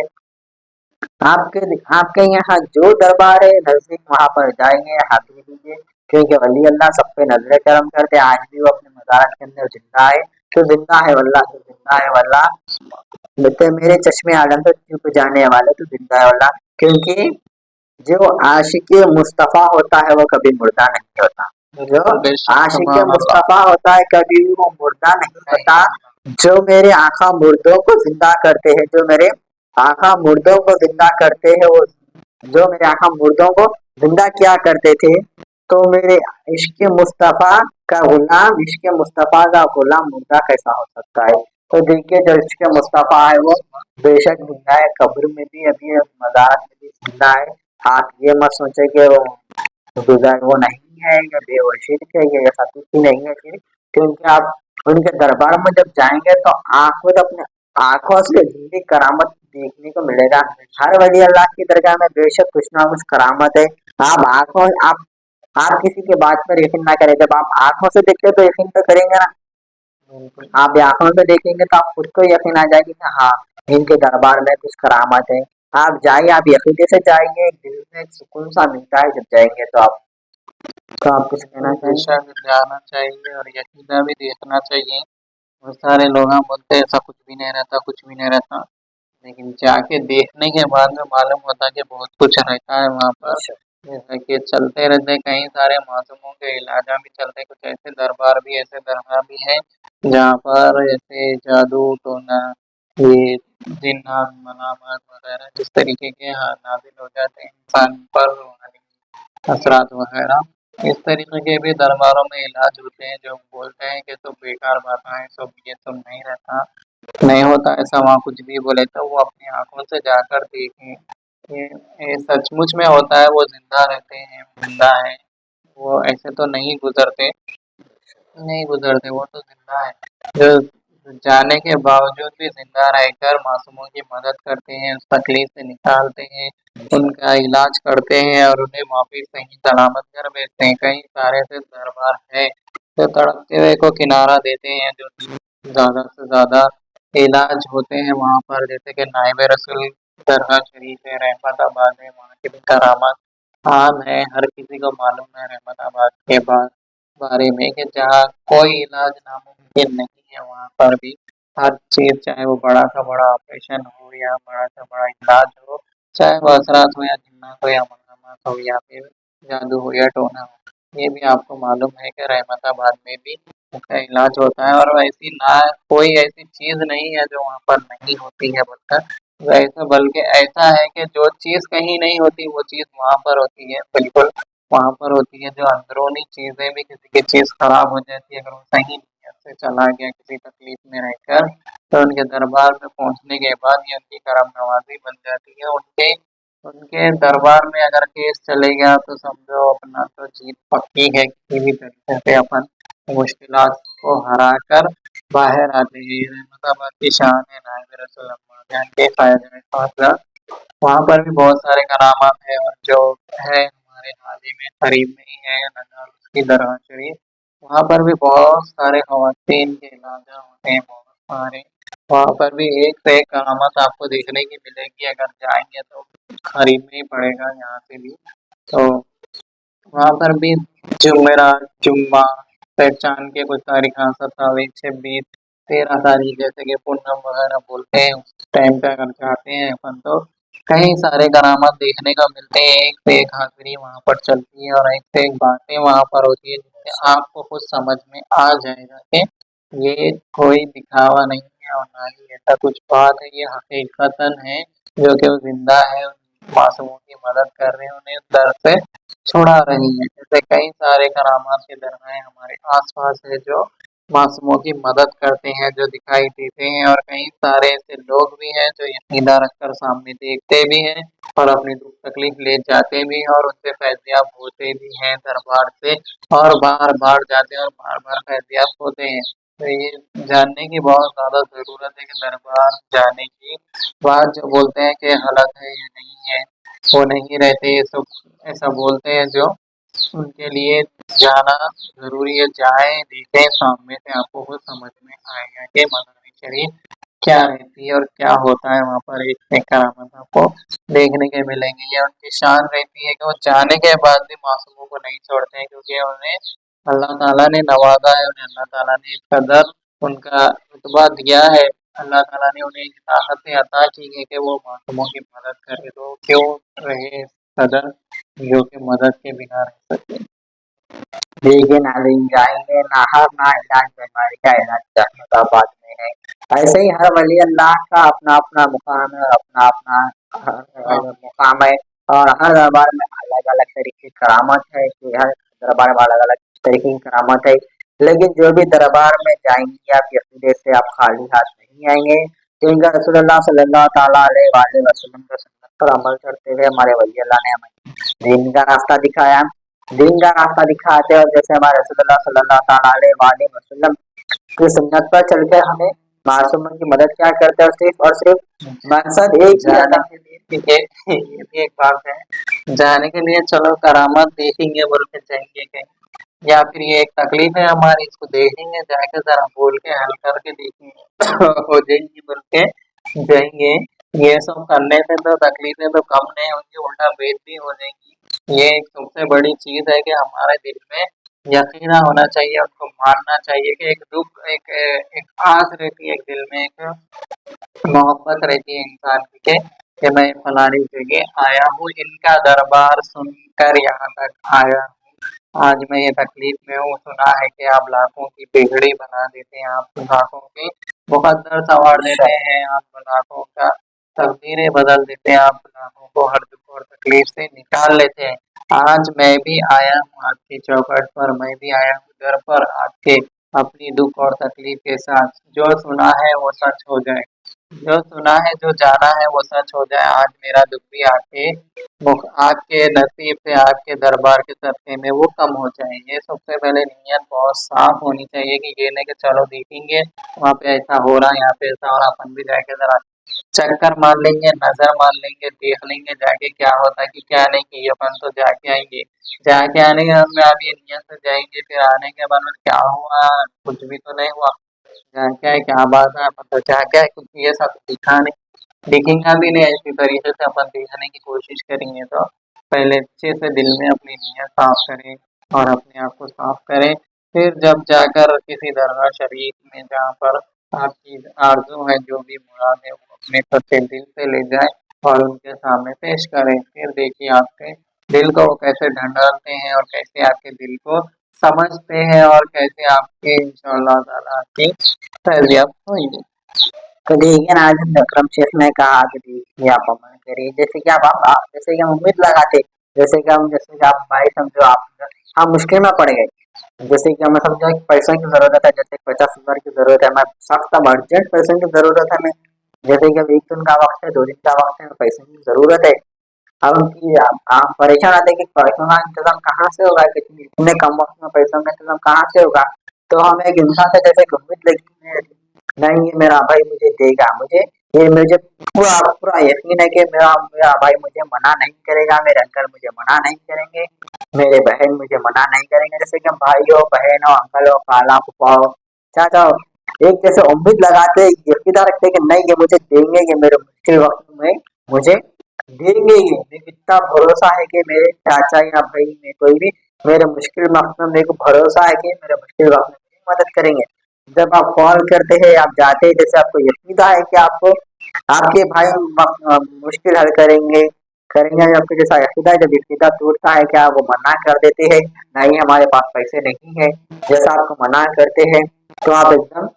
आपके आपके यहाँ जो दरबार है नजदीक, वहां पर जाएंगे, हाजिरी दीजिए, क्योंकि वली अल्लाह सब पे नजर करम करते हैं। आज भी वो अपने मज़ारत के अंदर जिंदा है, तो जिंदा है वल्लाह, तो जिंदा है वल्लाह, बेटे मेरे चश्मे आलम तो चुप जाने वाले, तो जिंदा है वल्लाह। क्योंकि जो आशिक मुस्तफा होता है वो कभी मुर्दा नहीं होता, जो आशिक मुस्तफा होता है कभी भी वो मुर्दा नहीं होता। जो मेरे आका मुर्दों को जिंदा करते हैं, जो मेरे आका मुर्दों को जिंदा करते हैं, वो जो मेरे आका मुर्दों को जिंदा किया करते थे, तो मेरे इश्क मुस्तफा का गुलाम, इश्क मुस्तफा का गुलाम मुर्दा कैसा हो सकता है? तो देखिए, जो इश्क मुस्तफा है वो बेशक जिंदा है, कब्र में भी अभी मज़ार में भी जिंदा है। आप ये मत सोचे कि वो नहीं है या बेवशिरक है या ऐसा कुछ ही नहीं है फिर, क्योंकि आप उनके दरबार में जब जाएंगे तो आपको तो अपने आंखों से जिंदगी करामत देखने को मिलेगा। हर वली अल्लाह की दरगाह में बेशक कुछ ना कुछ करामत है। आप आंखों आप किसी की बात पर यकीन ना करें, जब आप आंखों से देखते तो यकीन तो करेंगे ना,
बिल्कुल।
आप ये आंखों में देखेंगे तो आप खुद को यकीन आ जाएगी कि हाँ, इनके दरबार में कुछ करामात है। आप जाइए, आप यकीन से जाएंगे, दिल में एक सुकून सा मिलता है जब जाएंगे तो आप कुछ कहना
बिल्कुल,
चाहेंगे?
बेशक जाना चाहिए और यकीनन भी देखना चाहिए। बहुत सारे लोग बोलते हैं ऐसा कुछ भी नहीं रहता, कुछ भी नहीं रहता। लेकिन जाके देखने के बाद में मालूम होता है कि बहुत कुछ रहता है वहाँ पर।
अच्छा।
जैसा कि चलते रहते कई सारे मासूमों के इलाजा भी चलते, कुछ ऐसे दरबार भी ऐसे दरगाह भी हैं जहाँ पर ऐसे जादू टोना, ये जिन्नात मनामात वगैरह जिस तरीके के नाजिल हो जाते हैं इंसान पर रूहानी असरात वगैरह, इस तरीके के भी दरबारों में इलाज होते हैं। जो बोलते हैं कि सब बेकार बातें हैं, सब ये सब नहीं रहता, नहीं होता ऐसा वहाँ कुछ भी बोले, तो वो अपनी आंखों से जाकर देखें। ये सचमुच में होता है, वो जिंदा रहते हैं, जिंदा है, वो ऐसे तो नहीं गुजरते, वो तो जिंदा है। जो जाने के बावजूद भी जिंदा रहकर मासूमों की मदद करते हैं, उस तकलीफ से निकालते हैं, उनका इलाज करते हैं और उन्हें वापिस सही सलामत घर भेजते हैं। कई सारे ऐसे दरबार है जो तड़पते हुए को किनारा देते हैं, जो ज्यादा से ज्यादा इलाज होते हैं वहाँ पर, जैसे कि नाइब रसूल दरगाह शरीफ है, रहमताबाद है, वहाँ की भी करामात आम है, हर किसी को मालूम है रहमताबाद के बारे में कि जहाँ कोई इलाज नामुमकिन नहीं है, वहाँ पर भी हर चीज, चाहे वो बड़ा सा बड़ा ऑपरेशन हो या बड़ा सा बड़ा इलाज हो, चाहे वो असरात हो या जिन्नात हो या मनामात हो या फिर जादू हो या टोना हो, ये भी आपको मालूम है कि रहमताबाद में भी उसका इलाज होता है। और वैसी ना कोई ऐसी चीज नहीं है जो वहाँ पर नहीं होती है, बोलकर वैसा, बल्कि ऐसा है कि जो चीज कहीं नहीं होती वो चीज वहाँ पर होती है, बिल्कुल वहाँ पर होती है। जो अंदरूनी चीजें भी, किसी की चीज खराब हो जाती है, अगर वो सही नीयत से चला गया किसी तकलीफ में रहकर, तो उनके दरबार में पहुंचने के बाद ये उनकी करम नवाजी बन जाती है। उनके उनके दरबार में अगर केस चले गया तो समझो अपना तो जीत पक्की है, किसी भी तरीके से अपन मुश्किलात को हरा कर बाहर आते हैं। रहमताबाद की शान है, नायब रसूल अम्मा जान के फ़ायदे खासा, वहाँ पर भी बहुत सारे करामात है। और जो है हमारे हाल ही में करीब में ही है नगर की दरगाह शरीफ, वहाँ पर भी बहुत सारे खवातीन के इलाजा होते हैं, बहुत सारे। वहाँ पर भी एक से एक करामात आपको देखने की मिलेगी, अगर जाएंगे तो खरीदना ही पड़ेगा यहाँ से भी। तो वहाँ पर भी जुमेरात, जुम्मा, पहचान के कुछ तारीख, 27, 26, 13 तारीख, जैसे कि पूनम वगैरह बोलते हैं, उस टाइम पे अगर जाते हैं अपन तो कई सारे करामात देखने को मिलते हैं। एक से एक हाजिरी वहाँ पर चलती है और एक से एक बातें वहाँ पर होती है, जिससे आपको कुछ समझ में आ जाएगा कि ये कोई दिखावा नहीं है और ना ही ऐसा कुछ बात है, ये हकीकतन है, जो कि वो जिंदा है, मासूमों की मदद कर रहे हैं, उन्हें दर से छुड़ा रही है। जैसे कई सारे करामात के दरगाहें हमारे आसपास है जो मासूमों की मदद करते हैं, जो दिखाई देते हैं। और कई सारे ऐसे लोग भी हैं जो यकीन रखकर सामने देखते भी हैं और अपनी दुख तकलीफ ले जाते भी हैं और उनसे फैज़याब होते भी हैं दरबार से, और बार बार जाते हैं और बार बार फैज़याब होते हैं। तो ये जानने की बहुत ज़्यादा ज़रूरत है कि दरबार जाने की बात जो बोलते हैं कि गलत है या नहीं है, वो नहीं रहते, ये सब ऐसा बोलते हैं जो, उनके लिए जाना ज़रूरी है। जाएँ, देखें, सामने से आपको खुद समझ में आएगा कि मज़ार शरीफ क्या रहती है और क्या होता है वहाँ पर। एक से एक करामात आपको देखने के मिलेंगे। ये उनकी शान रहती है कि वो जाने के बाद भी मासूमों को नहीं छोड़ते हैं, क्योंकि उन्हें अल्लाह ताला ने नवाज़ा है, उन्हें अल्लाह ताला ने इस कदर उनका रुतबा दिया है, अल्लाह ताला ने उन्हें ताकतें अता की है कि वो मासूमों की मदद करें, तो क्यों रहे इस कदर जो कि मदद के बिना रह सकते।
देखिए ना, दिन जाएंगे ना, हर ना इलाज बीमारी का इलाज करने का बात नहीं है। ऐसे ही हर वली अल्लाह का अपना अपना मुकाम है, अपना अपना
हाँ,
मुकाम है। और हर दरबार में अलग अलग तरीके की करामत है, कि हर दरबार में अलग अलग तरीके की करामत है। लेकिन जो भी दरबार में जाएंगे आप यकीन से आप खाली हाथ नहीं आएंगे, क्योंकि रसूलुल्लाह सल्लल्लाहु ताला अलैहि वसल्लम का सुन्नत पर अमल करते हुए हमारे वली अल्लाह ने हमें दीन का रास्ता दिखाया, दीन का रास्ता दिखाते हैं। और जैसे हमारे रसूलुल्लाह सल्लल्लाहु ताला अलैहि वसल्लम की सुन्नत पर चलकर हमें मासूमों की मदद क्या करते हैं, सिर्फ और सिर्फ मकसद एक ही
जाने
अदा।
के लिए ये भी एक बात है, जाने के लिए चलो करामात देखेंगे बोल के जाएंगे कहीं, या फिर ये एक तकलीफ है हमारी, इसको देखेंगे जाके, जरा बोल के हल करके देखेंगे हो जाएंगी बोल के जाएंगे। ये सब करने से तो तकलीफें तो कम नहीं होंगी, उल्टा बेद भी हो जाएंगी। ये एक सबसे बड़ी चीज है कि हमारे दिल में यकीन होना चाहिए, उनको मानना चाहिए कि एक दुख, एक आस रहती है, एक दिल में एक मोहब्बत रहती है इंसान की कि मैं फलानी जगह आया हूँ, इनका दरबार सुनकर यहाँ तक आया हूँ, आज मैं ये तकलीफ में हूँ। सुना है कि आप लाखों की बिगड़ी बना देते हैं, आप लाखों की मुकद्दर संवार देते हैं, आप लाखों का तकदीरें बदल देते हैं, आप लाखों को हर दुख और तकलीफ से निकाल लेते हैं। आज मैं भी आया हूँ आपकी चौखट पर, मैं भी आया हूँ दर पर आपके, अपनी दुख और तकलीफ के साथ। जो सुना है वो सच हो जाए, जो सुना है, जो जाना है वो सच हो जाए। आज मेरा दुख भी आपके आपके नसीब से, आपके दरबार के सदक़े में वो कम हो जाए। ये सबसे पहले नीयत बहुत साफ होनी चाहिए कि ये नहीं कि चलो देखेंगे वहाँ पे ऐसा हो रहा है, यहाँ पे ऐसा हो रहा, अपन भी जाके जरा चक्कर मार लेंगे, नजर मार लेंगे, देख लेंगे जाके क्या होता है कि क्या नहीं, कि अपन तो जाके आएंगे। जाके आने के बाद में आप ये नियत से जाएंगे, फिर आने के बाद में क्या हुआ, कुछ भी तो नहीं हुआ। जाके आए, क्या बात है, अपन तो जाके आए, कुछ ये सब दिखा नहीं, दिखेगा भी नहीं। ऐसी तरीके से अपन देखने की कोशिश करेंगे तो पहले अच्छे से दिल में अपनी नीयत साफ करें और अपने आप को साफ करें। फिर जब जाकर किसी दरगाह शरीफ में, जहाँ पर आपकी आरज़ू है, जो भी मुराद है, वो अपने सच्चे दिल से ले जाए और उनके सामने पेश करें। फिर देखिए आपके दिल को वो कैसे ढंढालते हैं और कैसे आपके दिल को समझते हैं और कैसे आपके इंशाअल्लाह ताला आपकी तैयार होंगे।
तो देखिए ना, आज अकरम शेख ने कहा कि देखिए आप अमल करिए, जैसे कि जैसे कि हम उम्मीद लगाते, जैसे कि आप भाई समझो, हम मुश्किल में पड़ गए, जैसे कि हमें समझो कि पैसों की जरूरत है, जैसे 50,000 की जरूरत है, हमें सख्त अर्जेंट पैसों की जरूरत है हमें, जैसे कि अब 1 दिन का वक्त है, 2 दिन का वक्त है, पैसों की जरूरत है। अब हम परेशान आते हैं कि पैसों का इंतजाम कहाँ से होगा, कितने इतने कम वक्त में पैसों का इंतजाम कहाँ से होगा। तो हम एक इंसान से जैसे कि उम्मीद लगी है, नहीं ये मेरा भाई मुझे देगा, मुझे पूरा पूरा यकीन है कि मेरा मेरा भाई मुझे मना नहीं करेगा, मेरे अंकल मुझे मना नहीं करेंगे, मेरे बहन मुझे मना नहीं करेंगे। जैसे कि हम भाई हो, बहन हो, अंकल हो, खाला, फूफा हो, चाचा हो, एक जैसे उम्मीद लगाते हैं, यकीन रखते हैं कि नहीं ये मुझे देंगे, ये मेरे मुश्किल वक्त में मुझे देंगे। ये मेरे को इतना भरोसा है कि मेरे चाचा या भाई में कोई भी मेरे मुश्किल वक्त में, मेरे को भरोसा है कि मेरे मुश्किल वक्त में मेरी मदद करेंगे। जब आप कॉल करते हैं, आप जाते हैं, जैसे आपको यकीन है कि आपको आपके भाई मुश्किल हल करेंगे करेंगे, आपको जैसा यकीन है, जब यकीन टूटता है क्या वो मना कर देते हैं, नहीं हमारे पास पैसे नहीं है, जैसा आपको मना करते हैं तो आप एकदम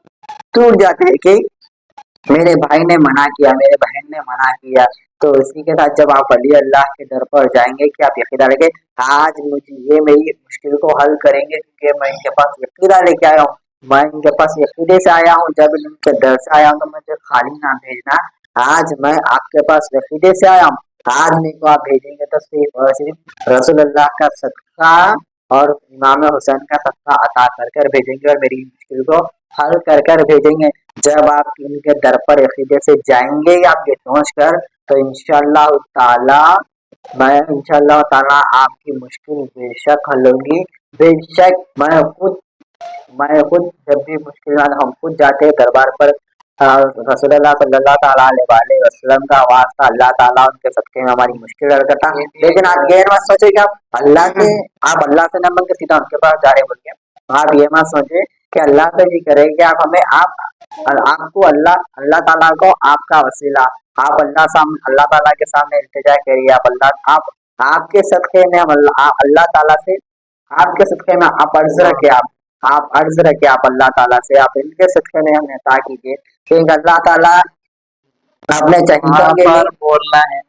टूट जाते हैं कि मेरे भाई ने मना किया, मेरे बहन ने मना किया। तो इसी के साथ जब आप अली अल्लाह के दर पर जाएंगे कि आप यकीन डालेंगे, आज मुझे ये मेरी मुश्किल को हल करेंगे, क्योंकि मैं इनके पास यकीन लेके आया हूँ, मैं इनके पास यकीने से आया हूँ, जब इनके दर से आया हूँ तो मुझे खाली ना भेजना। आज मैं आपके पास यकीने से आया हूँ, आज मेरे को आप भेजेंगे तो सिर्फ और सिर्फ रसूलुल्लाह का सदका और इमाम हुसैन का सदका अता कर कर भेजेंगे और मेरी मुश्किल को हल कर कर भेजेंगे। जब आप इनके दर पर अकीदे से जाएंगे आप ये सोच कर, तो इंशाअल्लाह ताला आपकी मुश्किल बेशक हल होगी। बेशक मैं खुद जब भी मुश्किल में हम खुद जाते हैं दरबार पर, रसूलुल्लाह सल्लल्लाहु ताला अलैहि वसल्लम का वास्ता, अल्लाह ताला उनके सदके में हमारी मुश्किल हल करता। लेकिन आप ये मत सोचे कि आप अल्लाह से न मांग के सीधा उनके पास जा रहे बोल के, आप ये मत सोचे कि अल्लाह से भी करेंगे आप हमें, आपको अल्लाह ताला को आपका वसीला, आप अल्लाह ताला के सामने इल्तिजा करिए, आप आपके सदके में हम अल्लाह ताला से, आपके सदके में आप अर्ज रखे, आप अर्ज रखे आप अल्लाह ताला से, आप इनके सदके में हमें अता कीजिए, क्योंकि अल्लाह ताला अपने
वहाँ
चाहिए के
पर
लिए।
बोलना है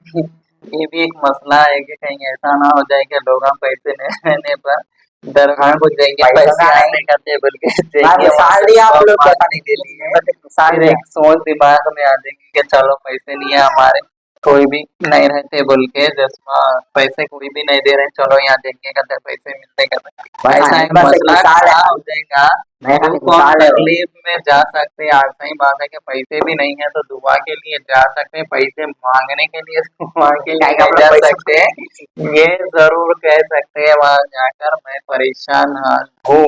ये भी एक मसला है कि कहीं ऐसा ना हो जाए कि लोग हम पैसे नहीं रहने पर दरगाह को जाएंगे,
पैसों
पैसे
का
आने का टेबल के
मैं
जाएंगे, वहाँ
मिसाल
पे
दिया आप
दुआ
लोग को,
मांगने के लिए,
मिसाल
फिर
दिया।
एक सोच दिमाग में आ जाएगी कि चलो पैसे नहीं है हमारे, कोई भी नहीं रहते बोल के, जिसमें पैसे कोई भी नहीं दे रहे, चलो यहाँ देंगे कहते पैसे मिलते कहते,
बस
ऐसा
खाने
एक
के पास एक
मसला
मिसाल
खड़ा
है,
हो जाएगा।
मैं
तो
खाने की
कौन
मिसाल है वो।
तकलीफ में जा सकते हैं? आज सही बात है कि पैसे भी नहीं है तो दुआ के लिए जा सकते हैं, पैसे मांगने के लिए दुआ के
क्या
लिए
है, हम
नहीं
लोग
जा
पैसे
सकते। ये जरूर कह सकते हैं वहां जाकर मैं परेशान हूँ,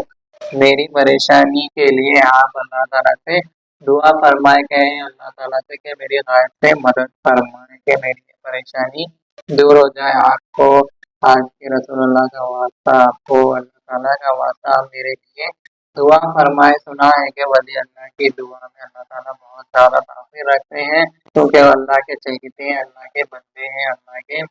मेरी परेशानी के लिए आप अल्लाह ताला से दुआ फरमाए के अल्लाह ताला से कि मेरी गायब से मदद फरमाए कि मेरी ये परेशानी दूर हो जाए। आपको आज के रसूलुल्लाह का वास्ता, आपको अल्लाह ताला का वास्ता, आप मेरे लिए दुआ फरमाए। सुना है कि वली अल्लाह की दुआ में अल्लाह ताला बहुत ज्यादा तासीर रखते हैं, क्योंकि अल्लाह के चहीते हैं, अल्लाह के बंदे हैं, अल्लाह के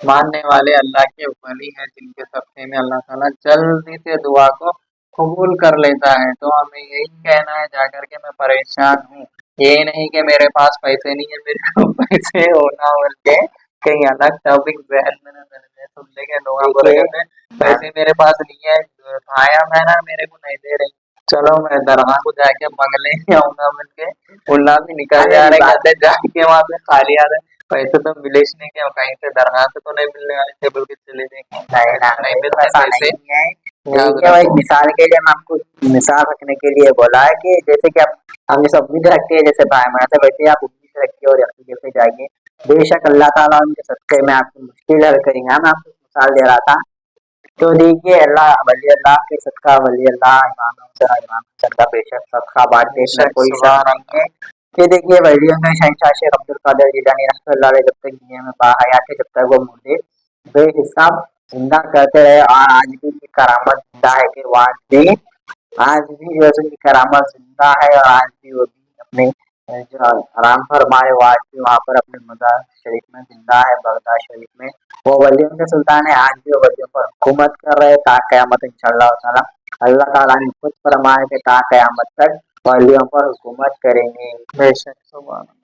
मानने वाले अल्लाह के वली हैं, जिनके सदक़े में अल्लाह ताला जल्दी से दुआ को कबूल कर लेता है। तो हमें यही कहना है जाकर के मैं परेशान हूँ, ये नहीं कि मेरे पास पैसे नहीं है, मेरे को पैसे होना बोल के कहीं अलग टॉपिक जहन में न चले जाए, सुन लेंगे लोग बोले
देखिए
कहते पैसे मेरे पास नहीं है, खाया मैंने मेरे को नहीं दे रही, चलो मैं दरगाह को जाके मंगले आऊंगा बोल के मुल्ला भी निकल
अरे
जा रहे,
बात
कहते जाके वहां पे खाली आ रहे, पैसे तो मिले ही नहीं, क्या कहीं से दरगाह से तो नहीं मिलने वाले थे बोल के चले जाएंगे,
नहीं ना,
ऐसा नहीं
नहीं
मिलते
ऐसा
पैसे,
नहीं है।
याद
देखिए वो एक
रखो।
मिसाल के लिए मैं आपको मिसाल रखने के लिए बोला है कि जैसे कि आप हम जैसे उम्मीद रखते हैं, जैसे भाई बहन से वैसे आप उम्मीद रखिए और यकीन से जाइए, बेशक अल्लाह ताला उनके सदक़े में आपकी मुश्किल हल करेंगे। मैं आपको मिसाल दे रहा था, तो देखिए अल्लाह वली अल्लाह के सदका वली अल्लाह इमाम सदका बेशक सदका बांटते, इसमें
बेशक
कोई शक
सुभान
नहीं
अल्लाह।
है। कि देखिए वलियों में शहंशाह शेख अब्दुल कादिर जिलानी रहमतुल्लाह अलैह जब तक दुनिया में बाहयात है, जब तक वो मुर्दे बेहिसाब जिंदा करते रहे, और आज भी की करामत जिंदा है कि वो आज भी जो है उनकी करामत जिंदा है, और आज भी वो भी अपने जो आराम फरमाए वो आज भी वहाँ पर अपने मज़ार शरीफ में जिंदा है, बगदाद शरीफ में। वो वलियों के सुल्तान है, आज भी वो वलियों पर हुकूमत कर रहे ता क़यामत इंशाअल्लाह ताला। अल्लाह ताला ने खुद फरमाया कि ता क़यामत तक वलियों पर हुकूमत करेंगे।
बेशक सुभान अल्लाह।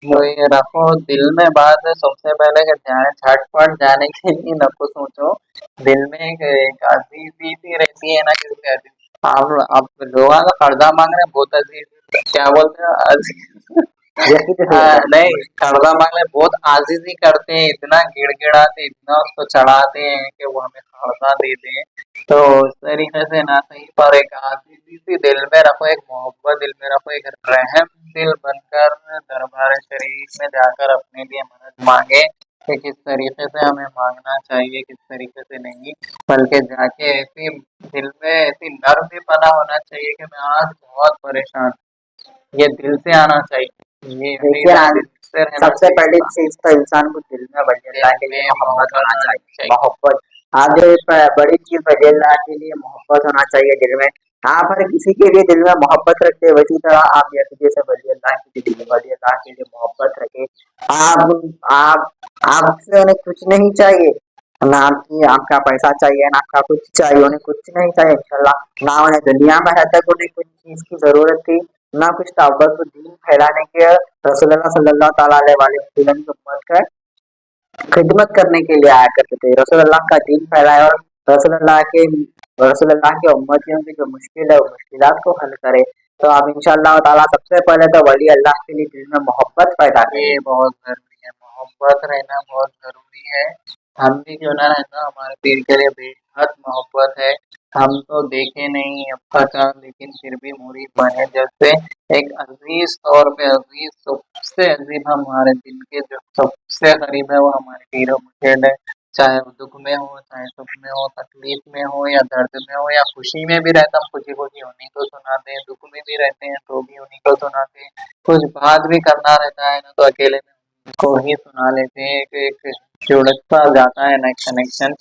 तो ये रखो दिल में बात है, सबसे पहले कि जाए झटपट जाने के लिए न को सोचो, दिल में एक अजीज़ी सी रहती है ना, क्योंकि आप लोगों का कर्जा मांग रहे हैं, बहुत अजीज क्या बोलते हैं अजीज
यकीन से
नहीं, कर्जा मांग रहे हैं, बहुत आजीजी करते हैं, इतना गिड़गिड़ाते, इतना उसको चढ़ाते हैं कि वो हमें कर्जा दे दें। तो उस तरीके से ना सही, पर एक आजीजी सी दिल में रखो, एक मोहब्बत दिल में रखो, एक रहम दिल बनकर दरबार शरीफ में जाकर अपने लिए मदद मांगे कि किस तरीके से हमें मांगना चाहिए, किस तरीके से नहीं, बल्कि जाके ऐसी दिल में ऐसी नर्म पना होना चाहिए कि मैं आज बहुत परेशान हूं। ये दिल से आना चाहिए, ये
देखिए
अकीदा दिल से रहना
सबसे
चाहिए
पहली
इंसान,
चीज तो इंसान को दिल में वली
दिल
अल्लाह के लिए
में
मोहब्बत होना
मोहब्बत आनी
चाहिए,
चाहिए।
मोहब्बत। आप जो बड़ी चीज वली अल्लाह के लिए मोहब्बत होना चाहिए दिल में। आप हर किसी के लिए दिल में मोहब्बत रखते हैं, वैसी तरह आप जैसे वली अल्लाह के दिल में वली अल्लाह के लिए मोहब्बत रखे। आप आपसे उन्हें कुछ नहीं चाहिए, ना आपकी आपका पैसा चाहिए, ना आपका कुछ चाहिए, उन्हें कुछ नहीं चाहिए इंशाल्लाह। ना उन्हें दुनिया में रहते को उन्हें कुछ चीज की जरूरत थी, ना कुछ ताबत दीन फैलाने के रसूलुल्लाह सल्लल्लाहु ताला अलैहि वसल्लम की उम्मत का खिदमत करने के लिए आया करते थे। रसूलुल्लाह का दीन फैलाए और रसूलुल्लाह के उम्मतियों की जो मुश्किल है, मुश्किलात को हल करे। तो आप इंशाअल्लाह ताला सबसे पहले तो वली अल्लाह के लिए दिल में मोहब्बत पैदा करें।
ये बहुत ज़रूरी है, मोहब्बत रहना बहुत ज़रूरी है। हम भी क्यों ना रहना, हमारे पीर के लिए बेहद मोहब्बत है। हम तो देखे नहीं अब तक, लेकिन फिर भी मुरीद बने, जैसे एक अजीज तौर पे अजीज, सबसे अजीब हमारे दिल के जो सबसे करीब है वो हमारे पीर मुर्शिद है। चाहे वो दुख में हो, चाहे सुख में हो, तकलीफ में हो या दर्द में हो या खुशी में भी रहता, हम खुशी खुशी उन्हीं को सुनाते हैं, दुख में भी रहते हैं तो भी उन्हीं को सुनाते हैं, कुछ बात भी करना रहता है ना तो अकेले में उनको ही सुना लेते हैं। एक जुड़ता जाता है ना कनेक्शन,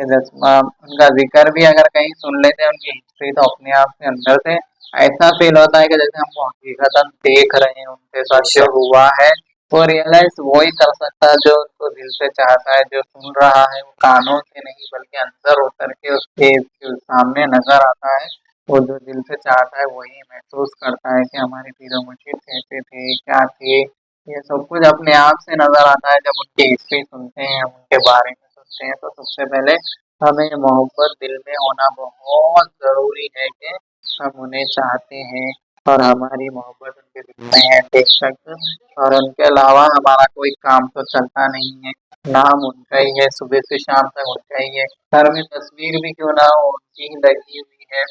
उनका जिक्र भी अगर कहीं सुन लेते हैं, उनकी हिस्ट्री, तो अपने आप से अंदर से ऐसा फील होता है कि जैसे हमको हकीकतन देख रहे हैं, उनके साथ जो हुआ है वो रियलाइज वही कर सकता है जो उनको दिल से चाहता है। जो सुन रहा है वो कानों से नहीं बल्कि अंदर उतर के उसके जो सामने नजर आता है, वो जो दिल से चाहता है वही महसूस करता है कि हमारे पीर मुर्शिद कैसे थे, क्या थे। ये सब कुछ अपने आप से नजर आता है जब उनकी हिस्ट्री सुनते हैं, उनके बारे में सुनते हैं। तो सबसे पहले हमें मोहब्बत दिल में होना बहुत जरूरी है कि हम उन्हें चाहते हैं, और हमारी मोहब्बत उनके दिल में है, देख सकते हो। और उनके अलावा हमारा कोई काम तो चलता नहीं है, नाम उनका ही है, सुबह से शाम तक उनका ही है। घर में तस्वीर भी क्यों ना हो उनकी ही लगी हुई है।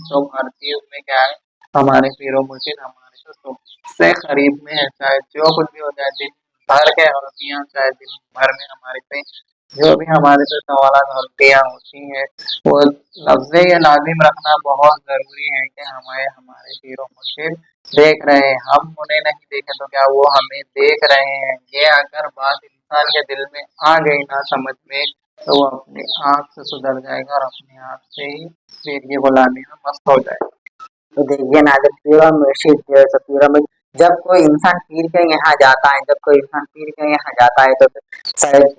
तो हर चीज में क्या है, हमारे पीरो मुर्शिद हमारे तो सबसे करीब में है। चाहे जो कुछ भी हो जाए, दिन भर के गलतियाँ, चाहे दिन भर में हमारे पे जो भी हमारे से सवाल गलतियाँ होती हैं, वो लफ्ज़ ये लाजिम रखना बहुत ज़रूरी है कि हमें हमारे पीरो मुर्शिद देख रहे हैं, हम उन्हें नहीं देखें तो क्या वो हमें देख रहे हैं। ये अगर बात इंसान के दिल में आ गई ना समझ में, तो वो अपने आप से सुधर जाएगा और अपने आप से ही पीर की गुलामी में मस्त हो जाएगा।
तो देखिए ना, जब पीर मुर्शिद जैसे पीर में जब कोई इंसान पीर के यहाँ जाता है, जब कोई इंसान पीर के यहाँ जाता है तो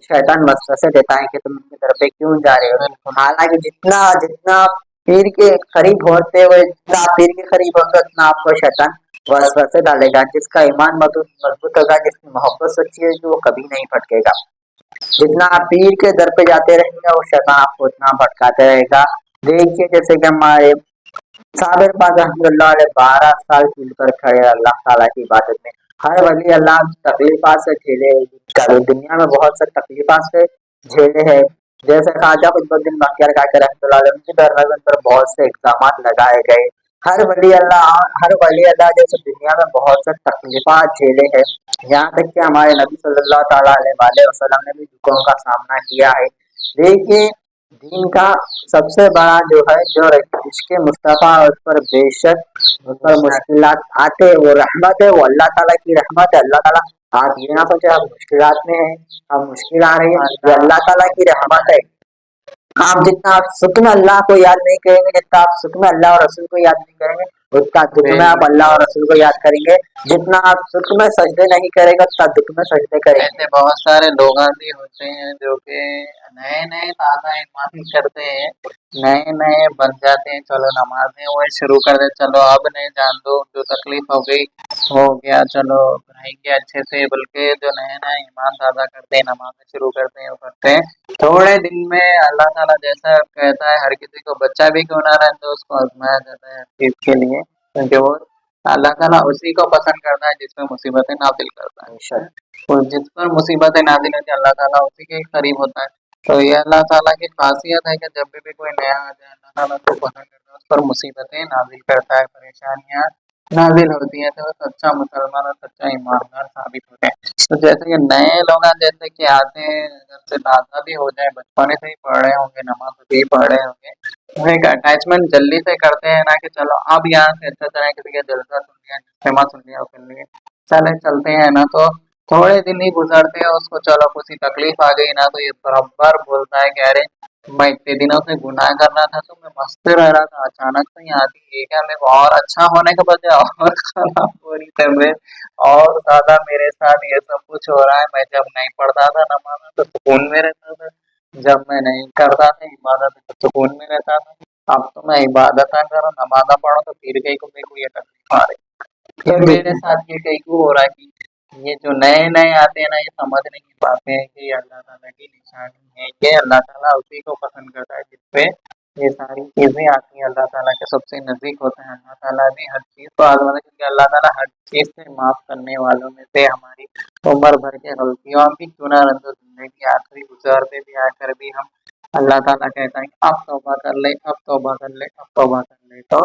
शैतान वसवसे देता है कि तुम उनकी तरफ पे क्यों जा रहे हो।
बिल्कुल
हालांकि जितना जितना पीर के करीब होते हुए, जितना आप पीर के करीब होंगे उतना आपको शैतान वसवसे डालेगा। जिसका ईमान मजबूत होगा, जिसकी मोहब्बत सच्ची है, वो कभी नहीं भटकेगा। जितना आप पीर के दर पे जाते रहेंगे वो शैतान आपको उतना भटकाते रहेगा। देखिए जैसे कि हमारे साबिर पाक रहमतुल्लाह अलैह 12 साल मिलकर खड़े अल्लाह ताला की इबादत में। हर वली अल्लाह तकलीफात से झेले, दुनिया में बहुत से तकलीफात से झेले हैं। जैसे ख्वाजा कुतुबुद्दीन बख्तियार काकी रहमतुल्लाह अलैह, उनकी दरगाह पर बहुत से इक़दामात लगाए गए। हर वली अल्लाह जैसे दुनिया में बहुत से तकलीफात झेले हैं। यहाँ तक कि हमारे नबी सल्लल्लाहु ताला अलैहि वसल्लम ने भी दुखों का सामना किया है। देखिए दीन का सबसे बड़ा जो है, जो इसके मुस्तफ़ा उस पर बेशक उस पर मुश्किलात आते, वो रहमत है, वो अल्लाह ताला की रहमत है। अल्लाह ताला, आप ये ना सोचे आप मुश्किलात में हैं, अब मुश्किल आ रही है, ये अल्लाह ताला की रहमत है। आप जितना आप सुख में अल्लाह को याद नहीं करेंगे, जितना आप सुख में अल्लाह और रसूल को याद नहीं करेंगे, उतना दुख में आप अल्लाह और रसूल को याद करेंगे। जितना आप सुख में सजदे नहीं करेंगे उतना दुख में सजदे करेंगे।
ऐसे बहुत सारे लोग भी होते हैं जो कि नए नए ताज़ा ईमान करते हैं, नए नए बन जाते हैं, चलो नमाजें वही शुरू कर दे, चलो अब नहीं, जान दो जो तकलीफ हो गई हो गया, चलो रहेंगे अच्छे से। बल्कि जो नए नए ईमान ताज़ा करते हैं, नमाजें शुरू करते हैं, वो करते हैं, थोड़े दिन में अल्लाह ताला जैसा कहता है, हर किसी को बच्चा भी क्यों ना रहे तो उसको आजमाया जाता है हर चीज़ के लिए, क्योंकि वो अल्लाह ताला उसी को पसंद करता है जिसमें मुसीबतें नाज़िल करता है। और जिस पर मुसीबतें नाज़िल होती है अल्लाह ताला उसी के करीब होता है। तो ये अल्लाह ताला की खासियत है कि जब भी कोई नया आ जाए, अल्लाह ताला को पसंद करता है, उस पर मुसीबतें नाज़िल करता है, परेशानियाँ नाज़िल होती हैं, तो वो सच्चा मुसलमान और सच्चा ईमानदार साबित होते हैं। तो जैसे कि नए लोग जैसे कि आते हैं, अगर से ताज़ा भी हो जाए, बचपने से ही पढ़ रहे होंगे, नमाज भी पढ़ रहे होंगे, वो एक अटैचमेंट जल्दी से करते हैं ना कि चलो अब यहाँ से अच्छा तरह किसी का जलसा सुन लिया, इज्तिमा सुन लिया, सुन लिए, चले चलते हैं ना, तो थोड़े दिन ही गुजरते हैं, उसको चलो कुछ तकलीफ आ गई ना, तो ये बराबर बोलता है कि अरे मैं इतने दिनों से गुनाह कर रहा था, तो मैं मस्त रह रहा था, अचानक से यहाँ आती ये क्या, मेरे को और अच्छा होने के बजाय और खराब हो रही तबीयत, और ज्यादा मेरे साथ ये सब कुछ हो रहा है। मैं जब नहीं पढ़ता था नमाज तो सुकून में रहता था, जब मैं नहीं करता था इबादत तो सुकून में रहता था, अब तो मैं इबादत करूँ, नमाज़ पढ़ूँ तो फिर कहीं को मेरे को ये तकलीफ आ रही, फिर मेरे साथ ये कहीं को हो रहा है कि ये जो नए नए आते हैं ना, ये समझ नहीं पाते हैं कि ये अल्लाह ताला की निशानी है, ये अल्लाह ताला उसी को पसंद करता है जिसपे ये सारी चीजें आती हैं, अल्लाह ताला के सबसे नजदीक होते हैं। अल्लाह ताला भी हर चीज को आजमाता है, क्योंकि अल्लाह ताला हर चीज से माफ करने वालों में से हमारी उम्र भर के गलतियों भी क्यों ना रंजो जिंदगी आखिरी गुजारते भी आकर भी हम अल्लाह ताला कहता है कि अब तौबा कर ले, अब तौबा कर ले, अब तौबा कर ले। तो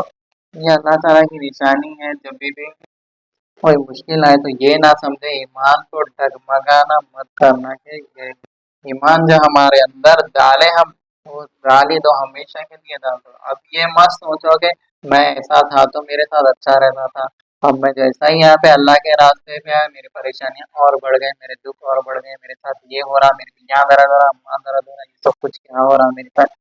ये अल्लाह ताला की निशानी है। जब भी कोई मुश्किल आए तो ये ना समझे, ईमान को डगमगाना मत करना कि ये ईमान जो हमारे अंदर डाले हम, वो डाल ही दो, हमेशा के लिए डाल दो। अब ये मत सोचो कि मैं ऐसा था तो मेरे साथ अच्छा रहता था, अब मैं जैसा ही यहाँ पे अल्लाह के रास्ते पे आया, मेरी परेशानियां और बढ़ गई, मेरे दुख और बढ़ गए, मेरे साथ ये हो रहा, मेरे यहाँ दर्द हो रहा, वहाँ दर्द हो रहा, ये सब कुछ क्या हो रहा मेरे साथ।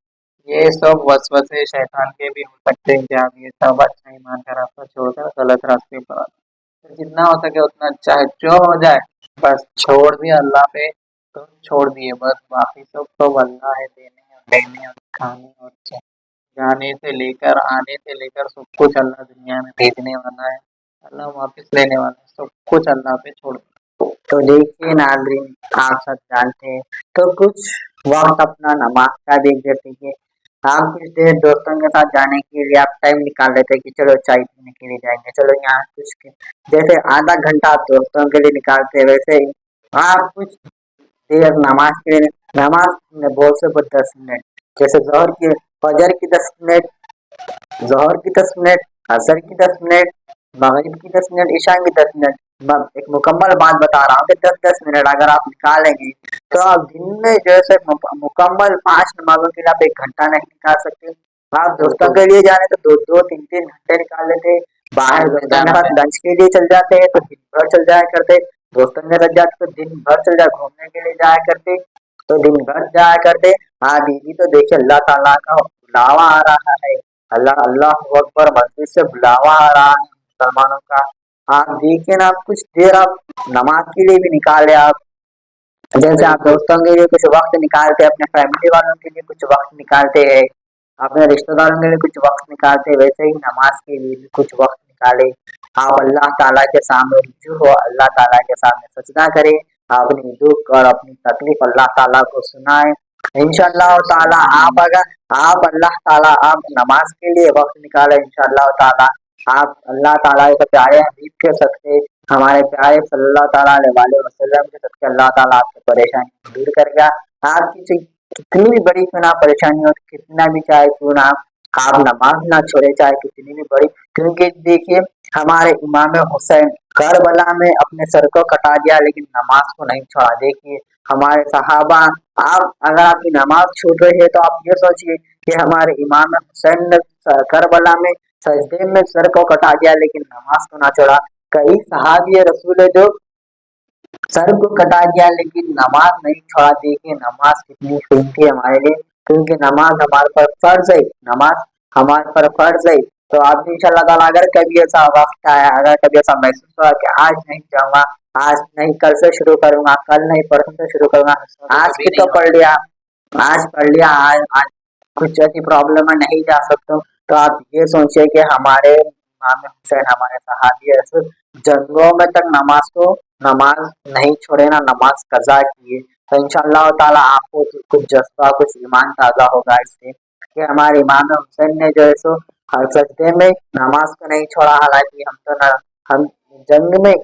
ये सब वसवसे शैतान के भी हो सकते हैं कि आप ये सब अच्छा ईमान का रास्ता छोड़कर गलत रास्ते पर आ जाओ। तो जितना हो सके उतना, चाहे जो हो जाए, बस छोड़ दिया अल्लाह पे तो छोड़ दिए, बस बाकी सब तो अल्लाह है, देने और लेने और खाने और जाने से लेकर आने से लेकर सब कुछ अल्लाह दुनिया में भेजने वाला है, अल्लाह वापस लेने वाला है, सब कुछ अल्लाह पे छोड़ दो।
तो देखिए नाज़रीन, आप सब जानते हैं, तो कुछ वक्त अपना नमाज का भी दे दीजिए। आप कुछ देर दोस्तों के साथ जाने के लिए आप टाइम निकाल लेते कि चलो चाय पीने के लिए जाएंगे, चलो यहाँ जैसे आधा घंटा आप दोस्तों के लिए निकालते हैं, वैसे ही आप कुछ देर नमाज के लिए, नमाज में बहुत से बहुत 10 मिनट, जैसे फजर की 10 मिनट, जोहर की 10 मिनट, असर की 10 मिनट, मगरिब की 10 मिनट, ईशा की 10 मिनट। मैं एक मुकम्मल बात बता रहा हूँ कि 10-10 मिनट अगर आप निकालेंगे तो आप दिन में जैसे मुकम्मल 5 नमाजों के लिए आप 1 घंटा नहीं निकाल सकते। आप दोस्तों के लिए जा रहे तो 2-2, 3-3 घंटे निकाल लेते। बाहर दोस्तों के साथ लंच के लिए चल जाते हैं तो दिन भर चल जाया करते। दोस्तों के साथ जाते तो दिन भर चल जाए, घूमने के लिए जाया करते तो दिन भर जाया करते। हाँ दीदी, तो देखिए अल्लाह ताला का बुलावा आ रहा है, अल्लाह अल्लाह अकबर, मस्जिद से बुलावा आ रहा है मुसलमानों का। आप देखिए ना, आप कुछ देर आप नमाज के लिए भी निकाले। आप जैसे आप दोस्तों के लिए कुछ वक्त निकालते हैं, अपने फैमिली वालों के लिए कुछ वक्त निकालते हैं, अपने रिश्तेदारों के लिए कुछ वक्त निकालते हैं, वैसे ही नमाज के लिए भी कुछ वक्त निकाले। आप अल्लाह ताला के सामने रुजू हो, अल्लाह ताला के सामने सजदा करें, अपनी दुख और अपनी तकलीफ अल्लाह ताला को सुनाए। इंशाअल्लाह ताला आप अल्लाह ताला आप नमाज के लिए वक्त निकाले, इंशाअल्लाह ताला आप अल्लाह ताला के प्यारे हबीब के सदके, हमारे प्यारे सल्लल्लाहु ताला अलैहि वसल्लम के सदके अल्लाह ताला आपकी परेशानी दूर करेगा। आपकी कितनी भी बड़ी क्यों ना परेशानी हो, कितना भी चाहे क्यों ना आप नमाज ना छोड़े, चाहे कितनी भी बड़ी। क्योंकि देखिए हमारे इमाम हुसैन करबला में अपने सर को कटा दिया लेकिन नमाज को नहीं छोड़ा। देखिए हमारे सहाबा, आप अगर आपकी नमाज छूट रही है तो आप ये सोचिए कि हमारे इमाम हुसैन ने करबला में सजदे में सर को कटा दिया लेकिन नमाज को ना छोड़ा। कई सहाबी रसूल है जो सर को कटा दिया लेकिन नमाज नहीं छोड़ा। देखिए नमाज कितनी कीमती है हमारे लिए, क्योंकि नमाज हमारे पर फर्ज है, नमाज हमारे पर फर्ज है। तो आप इंशाल्लाह ताला अगर कभी ऐसा वक्त आया, अगर कभी ऐसा महसूस हुआ कि आज नहीं जाऊंगा, आज नहीं कल से शुरू करूंगा, कल नहीं परसों से शुरू करूंगा, आज की तो पढ़ लिया, आज पढ़ लिया, आज कुछ ऐसी प्रॉब्लम है नहीं जा सकता, तो आप ये सोचिए कि हमारे इमाम हुसैन, हमारे सहाबी ऐसे जंगों में तक नमाज नहीं छोड़े ना, नमाज कजा किए। तो इंशाअल्लाह ताला आपको कुछ जज्बा, कुछ ईमान ताज़ा होगा इससे कि हमारे इमाम हुसैन ने जो है सो हर सजदे में नमाज को नहीं छोड़ा। हालांकि हम जंग में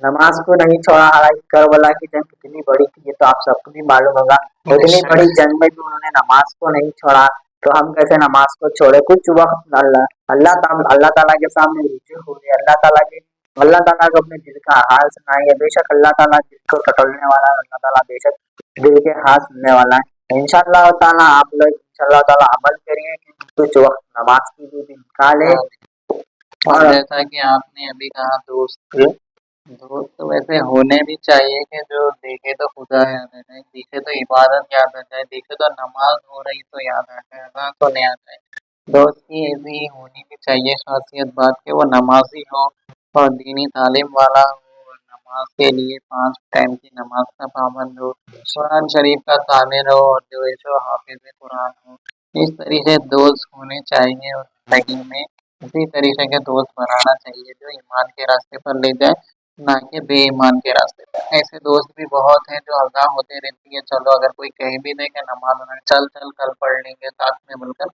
नमाज को नहीं छोड़ा, हालांकि करबला की जंग कितनी बड़ी थी ये तो आप सबको भी मालूम होगा। इतनी बड़ी जंग में भी उन्होंने नमाज को नहीं छोड़ा, तो हम कैसे नमाज को छोड़े। कुछ वक्त अल्लाह ताला के सामने रुजू हो गए, अल्लाह ताला को अपने दिल का हाल सुनाइए। बेशक अल्लाह ताला दिल को टटोलने वाला है, अल्लाह ताला बेशक दिल के हाल सुनने वाला है। इंशाअल्लाह ताला आप लोग इंशाअल्लाह ताला अमल करिए कि कुछ वक्त नमाज के लिए भी निकाले।
और जैसा कि आपने अभी कहा दोस्त दोस्त तो वैसे होने भी चाहिए कि जो देखे तो खुदा याद आ जाए, देखे तो इबादत याद आ जाए, देखे तो नमाज हो रही तो याद आ जाए, अदा तो नहीं आता है। दोस्त की ऐसी होनी भी चाहिए खासियत बात कि वो नमाजी हो और दीनी तालीम वाला हो, नमाज के लिए 5 टाइम की नमाज का पाबंद हो, कुरान शरीफ का तामिल हो और जो है सो हाफिज कुरान हो। इस तरीके दोस्त होने चाहिए और जिंदगी में इसी तरीके के दोस्त बनाना चाहिए जो ईमान के रास्ते पर ले जाए, ना कि बेईमान के रास्ते पर। ऐसे दोस्त भी बहुत हैं जो अदा होते रहती है, चलो अगर कोई कह भी दे कि नमाज चल चल कल पढ़ लेंगे साथ में बोलकर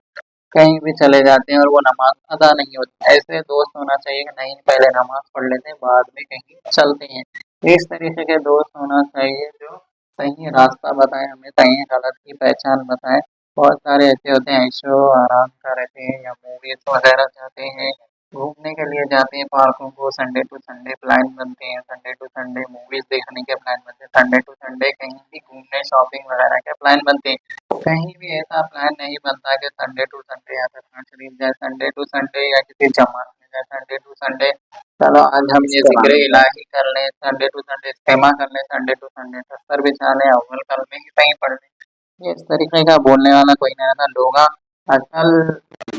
कहीं भी चले जाते हैं और वो नमाज अदा नहीं होती। ऐसे दोस्त होना चाहिए कि नहीं पहले नमाज पढ़ लेते हैं बाद में कहीं चलते हैं। इस तरीके के दोस्त होना चाहिए जो सही रास्ता बताए, हमें सही गलत की पहचान बताए। बहुत सारे ऐसे होते हैं ऐशो आराम का रहते हैं या मूवीज वगैरह जाते हैं, घूमने के लिए जाते हैं पार्कों को, संडे टू संडे प्लान बनते हैं, संडे टू संडे मूवीज देखने के प्लान बनते हैं, संडे टू संडे कहीं भी घूमने शॉपिंग वगैरह के प्लान बनते हैं। कहीं भी ऐसा प्लान नहीं बनता कि संडे टू संडे या कुरान शरीफ जाए, संडे टू संडे या किसी जमात में जाए, संडे टू संडे चलो आज हम ये जिक्र इलाही कर लें, संडे टू संडे इस्तेमा कर लें, संडे टू संडे दफ्तर बिछा लें, अव्वल कलमे ही सही पढ़ लें। ये इस तरीके का बोलने वाला कोई नहीं रहता। लोग असल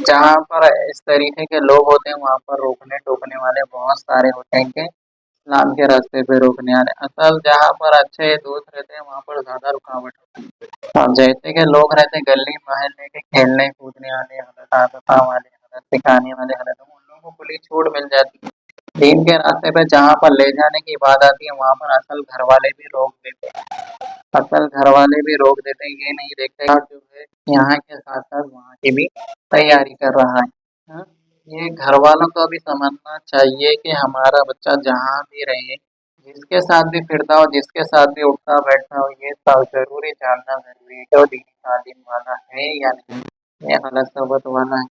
जहाँ पर इस तरीके के लोग होते हैं वहाँ पर रोकने टोकने वाले बहुत सारे होते हैं कि इस्लाम के रास्ते पे रोकने वाले। असल जहाँ पर अच्छे दोस्त रहते हैं वहाँ पर ज़्यादा रुकावट होती है। और जैसे कि लोग रहते हैं गली मोहल्ले के खेलने कूदने वाले, हरकत आदता वाले, हरकत सिखाने वाले, हरकत उन लोगों को खुली छूट मिल जाती है। दीन के रास्ते पे जहाँ पर ले जाने की बात आती है वहाँ पर असल घर वाले भी रोक देते हैं, असल घर वाले भी रोक देते हैं। ये नहीं देखते जो है यहाँ के साथ साथ वहाँ की भी तैयारी कर रहा है। हाँ, ये घर वालों को भी समझना चाहिए कि हमारा बच्चा जहाँ भी रहे, जिसके साथ भी फिरता हो, जिसके साथ भी उठता बैठता हो, ये सब जरूरी जानना जरूरी है कि वो दीनी तालीम वाला है या नहीं, या गलत सोबत वाला है।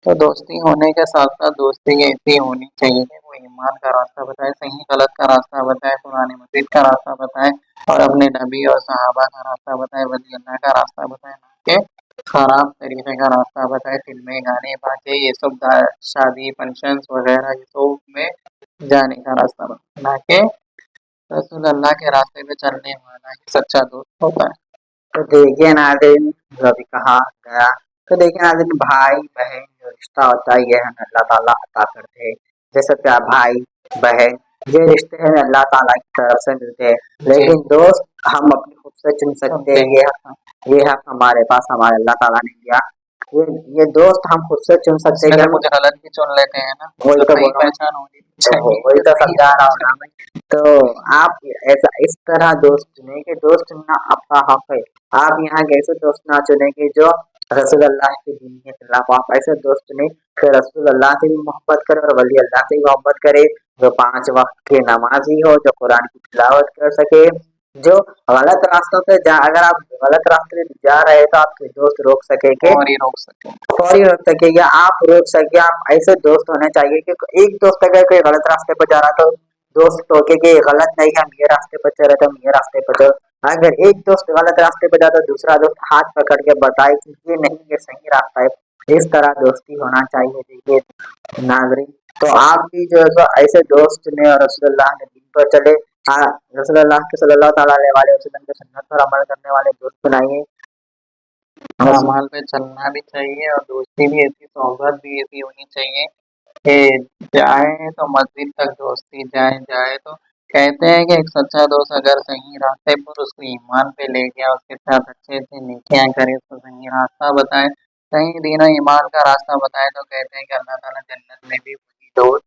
तो दोस्ती होने के साथ साथ दोस्ती ऐसी होनी चाहिए कि वो ईमान का रास्ता बताए, सही गलत का रास्ता बताए, कुरान मजीद का रास्ता बताए, और अपने नबी और सहाबा का रास्ता बताए, वली अल्लाह का रास्ता बताए, ना कि खराब तरीके का रास्ता बताए, फिल्में गाने बाजे ये सब शादी फंक्शन वगैरह ये सब में जाने का रास्ता बताए, ना कि रसूल अल्लाह के रास्ते पे चलने वाला ही सच्चा दोस्त होता है।
तो देखिए नाज़रीन, जो अभी कहा गया, तो देखिए नाज़रीन, भाई बहन जो रिश्ता होता है ये हमें अल्लाह ताला अता करते हैं। जैसे क्या भाई बहन ये रिश्ते हैं अल्लाह ताला की तरफ से मिलते हैं, लेकिन दोस्त हम अपनी खुद से चुन सकते हैं। ये हक हमारे पास हमारे अल्लाह ताला ने दिया। ये दोस्त हम खुद से चुन सकते हैं कि हम
कुछ गलत भी चुन लेते हैं ना,
वही तो
सही
बोल रहा हूँ,
पहचान होनी
तो
चाहिए,
वही तो
सही
समझा रहा हूँ ना मैं। तो आप ऐसा इस तरह दोस्त चुने कि दोस्त चुनना आपका हक है। आप यहाँ कैसे दोस्त ना चुने कि जो रसूल अल्लाह के दीन के खिलाफ, आप ऐसे दोस्त चुने कि रसूल अल्लाह से भी मोहब्बत करे और वली अल्लाह से भी मोहब्बत करे, जो 5 वक्त के नमाजी हो, जो कुरान की तिलावत कर सके, जो गलत रास्तों पे जा, अगर आप गलत रास्ते पे जा रहे तो आपके दोस्त रोक सके कि
और ही रोक सके।
फौरी रोक सके या आप रोक सके। आप ऐसे दोस्त होने चाहिए कि एक दोस्त अगर कोई गलत रास्ते पर जा रहा तो दोस्त टोके कि ये गलत नहीं है, हम ये रास्ते पर चल रहे तो हम ये रास्ते पर चल। अगर एक दोस्त गलत रास्ते पर जाता तो दूसरा दोस्त हाथ पकड़ के बताए कि ये नहीं, ये सही रास्ता है। इस तरह दोस्ती होना चाहिए। देखिए नागरिक, तो आप भी जो है सो ऐसे दोस्त ने और रसूलुल्लाह के दीन पर चले, हाँ, रसूलुल्लाह के सल्लल्लाहु अलैहि वसल्लम के सुन्नत पर अमल करने वाले दोस्त बनाइए।
अमाल पे चलना भी चाहिए और दोस्ती भी ऐसी, सोहबत भी ऐसी होनी चाहिए कि जाए तो मस्जिद तक दोस्ती जाए तो कहते हैं कि एक सच्चा दोस्त अगर सही रास्ते पर उसको ईमान पे ले गया, उसके साथ अच्छे से नेकियां करे, उसको सही रास्ता बताए, सही दीन और ईमान का रास्ता बताए, तो कहते हैं कि अल्लाह ताला जन्नत में भी वही दोस्त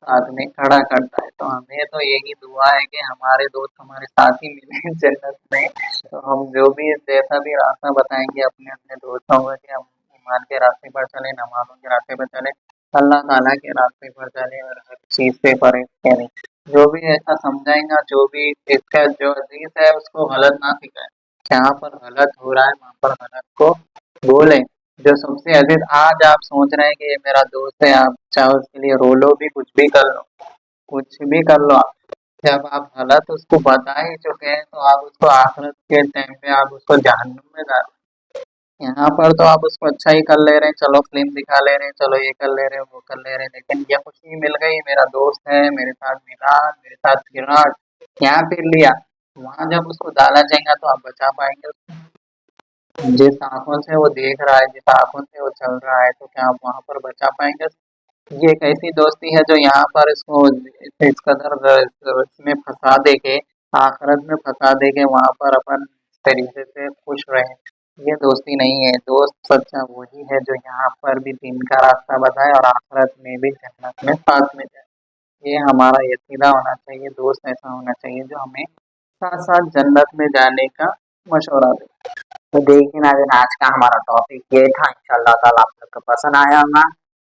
साथ में खड़ा करता है। तो हमें तो यही दुआ है कि हमारे दोस्त हमारे साथ ही मिले जन्नत में। तो हम जो भी जैसा भी रास्ता बताएंगे अपने अपने दोस्तों को कि हम ईमान के रास्ते पर चले, नमाजों के रास्ते पर चले, अल्लाह ताला के रास्ते पर चले, और हर चीज़ से परहेज करें। जो भी ऐसा समझाएंगा, जो भी इसका जो अजीज है उसको गलत ना सिखाए, जहाँ पर गलत हो रहा है वहाँ पर गलत को बोले। जो सबसे अजीज, आज आप सोच रहे हैं कि ये मेरा दोस्त है, आप चाहे उसके लिए रो लो भी, कुछ भी कर लो, कुछ भी कर लो आप, जब आप गलत उसको बता ही चुके हैं तो आप उसको आखिरत के टाइम पे आप उसको जहन्नुम में डाल। यहाँ पर तो आप उसको अच्छा ही कर ले रहे हैं, चलो फिल्म दिखा ले रहे हैं, चलो ये कर ले रहे हैं, वो कर ले रहे हैं, लेकिन ये खुशी मिल गई, मेरा दोस्त है, मेरे साथ मिला, मेरे साथ फिरा, यहाँ फिर लिया, वहाँ जब उसको डाला जाएगा तो आप बचा पाएंगे उसको? जिस आंखों से वो देख रहा है, जिस आंखों से वो चल रहा है, तो क्या आप वहाँ पर बचा पाएंगे? ये एक ऐसी दोस्ती है जो यहाँ पर इसको इस कदर इसमें फंसा दे के, आखिरत में फंसा दे के वहाँ पर अपन इस तरीके से खुश रहे। ये दोस्ती नहीं है। दोस्त सच्चा वही है जो यहाँ पर भी दीन का रास्ता बताए और आखिरत में भी जन्नत में साथ में जाए। ये हमारा यकीना होना चाहिए। दोस्त ऐसा होना चाहिए जो हमें साथ साथ जन्नत में जाने का मशवरा दे।
तो देखिए नाज़रीन, आज का हमारा टॉपिक ये था। इंशाअल्लाह ताला आप लोग को पसंद आया होगा,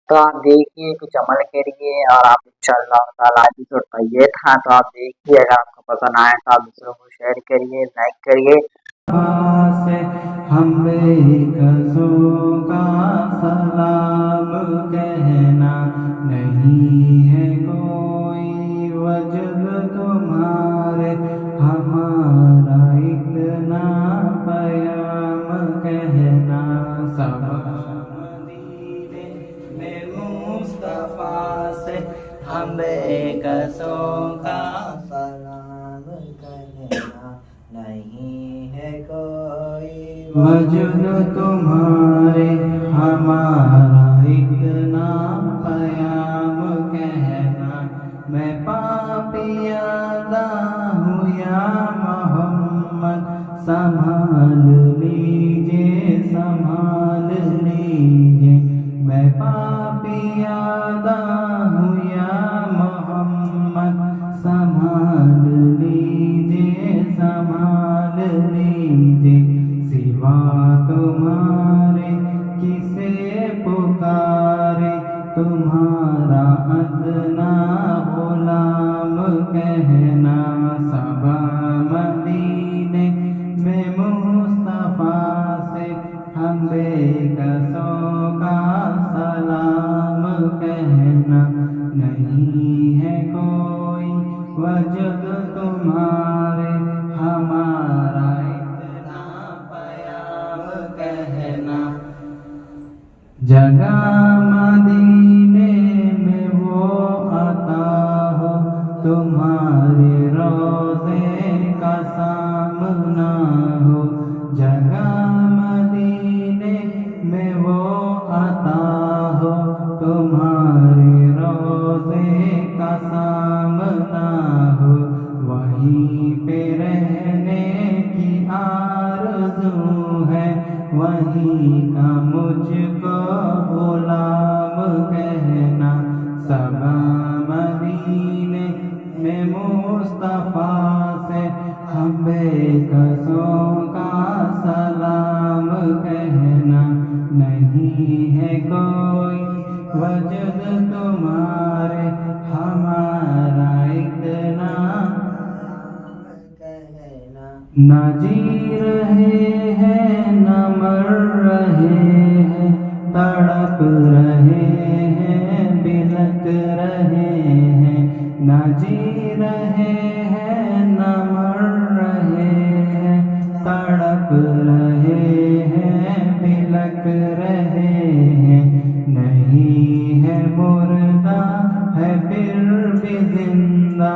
तो आप देखिए, कुछ अमल करिए, और आप इंशाअल्लाह ताला एपिसोड का ये था, तो आप देखिए, अगर आपको पसंद आया तो आप दूसरों को शेयर करिए, लाइक करिए।
से हम बेकसों का सलाम कहना, नहीं है कोई वजद तुम्हारे, हमारा इतना प्याम कहना। सब मदीने में मुस्तफा से हम बेकसों का सलाम कहना, नहीं है कोई वजद तुम्हारे, हमारा इतना प्याम कहना। मैं पापियादा हूँ या मोहम्मद, संभाल लीजिए संभाल लीजिए। मैं पापियादा हूँ या मोहम्मद, संभाल लीजिए संभाल लीजिए। सिवा तुम्हारे बेकसों का सलाम कहना, नहीं है कोई वजूद तुम्हारे हमारा इतना प्याम कहना। जगह मदीने में वो अता हो, तुम्हारे रोज़े का सामना हो। जगह मदीने में वो अता हो, तुम्हारे रोज़े का सामना हो। वहीं पे रहने की आरज़ू है, वहीं का मुझको गुलाम कहना। सबा मदीने में मुस्तफ़ा से हम बेकसों का सलाम कहना, नहीं है कोई वजूद तुम्हारे हमारा इतना कहना। न जी रहे हैं न मर रहे हैं, तड़प रहे हैं बिलक रहे हैं। न जी रहे हैं न मर रहे हैं, तड़प रहे हैं बिलक रहे हैं। नहीं है मुर्दा है फिर भी जिंदा,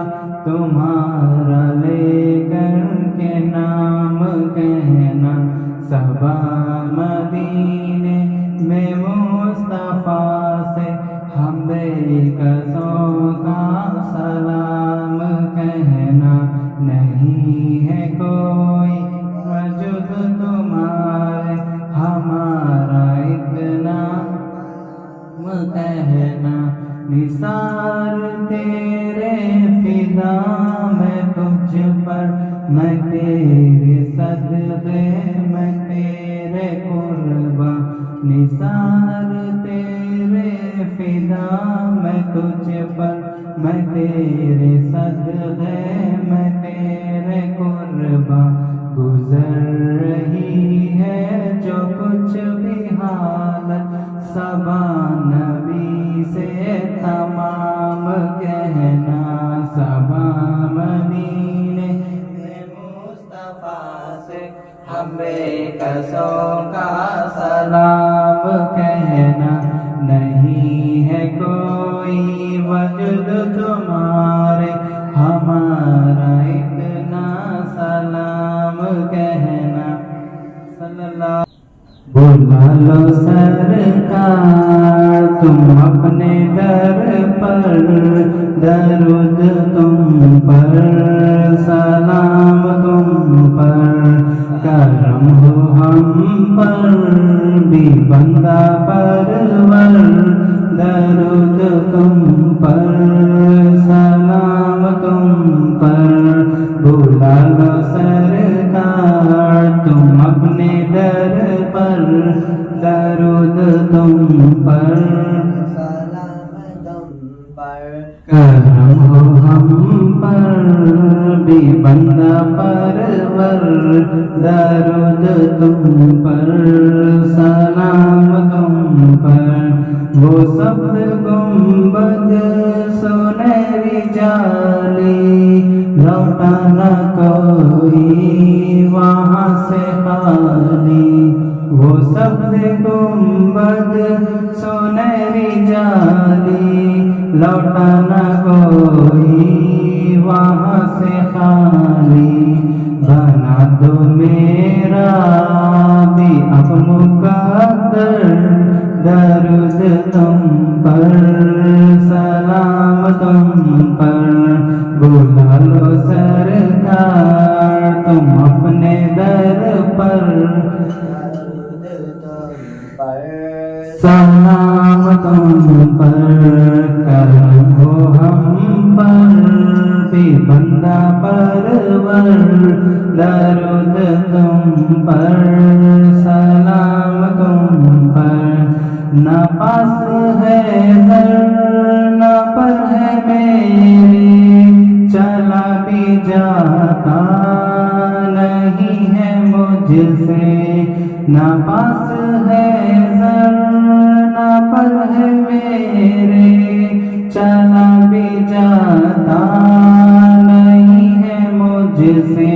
तुम्हारा लेकर के नाम कहना। सबा मदीने में मुस्तफ़ा से हम बेकसों का सलाम कहना, नहीं है कोई वजूद तुम्हारे हमारा इतना कहना। निसार तेरे फिदा मैं तुझ पर, मैं तेरे सदक़े मैं तेरे कुर्बा। निसार तेरे फिदा मैं तुझ पर, मैं तेरे सदक़े मैं तेरे कुर्बा। गुज़र रही है जो कुछ भी हालत, सबा नबी से तमाम कहना। सबा मदीने में मुस्तफ़ा से हम बेकसों का सलाम कहना, नहीं है कोई वजूद तुम्हारे हमारा इतना सलाम कहना। सल्लल्लाहु बुला लो सरकार तुम अपने दर पर, दरूद तुम पर, सलाम तुम पर। करम हो हम पर भी बंदा परवर, दरूद तुम पर, सलाम तुम पर। बुला लो सरकार तुम अपने दर पर, दरूद तुम पर, सलाम तुम पर। करम हो हम पर भी बंदा परवर, दरूद तुम पर, सलाम तुम पर। वो सब्ज़ गुंबद सुनहरी जाली, लौटा न कोई वहाँ से खाली। वो सब्ज़ गुंबद सुनहरी जाली, लौटा न कोई वहाँ से खाली। बना दो मेरा भी अब मुक़द्दर, दरूद तुम पर, सलाम तुम पर। बुला लो सरकार तुम अपने दर पर, दरूद तुम पर, सलाम तुम पर। करम हो हम पर भी बंदा परवर, दरूद तुम पर, सलाम तुम पर। न पास है दर न पर है मेरे, चला भी जाता नहीं है मुझसे। न पास पास है ज़रना पर है मेरे, चला भी जाता नहीं है मुझसे,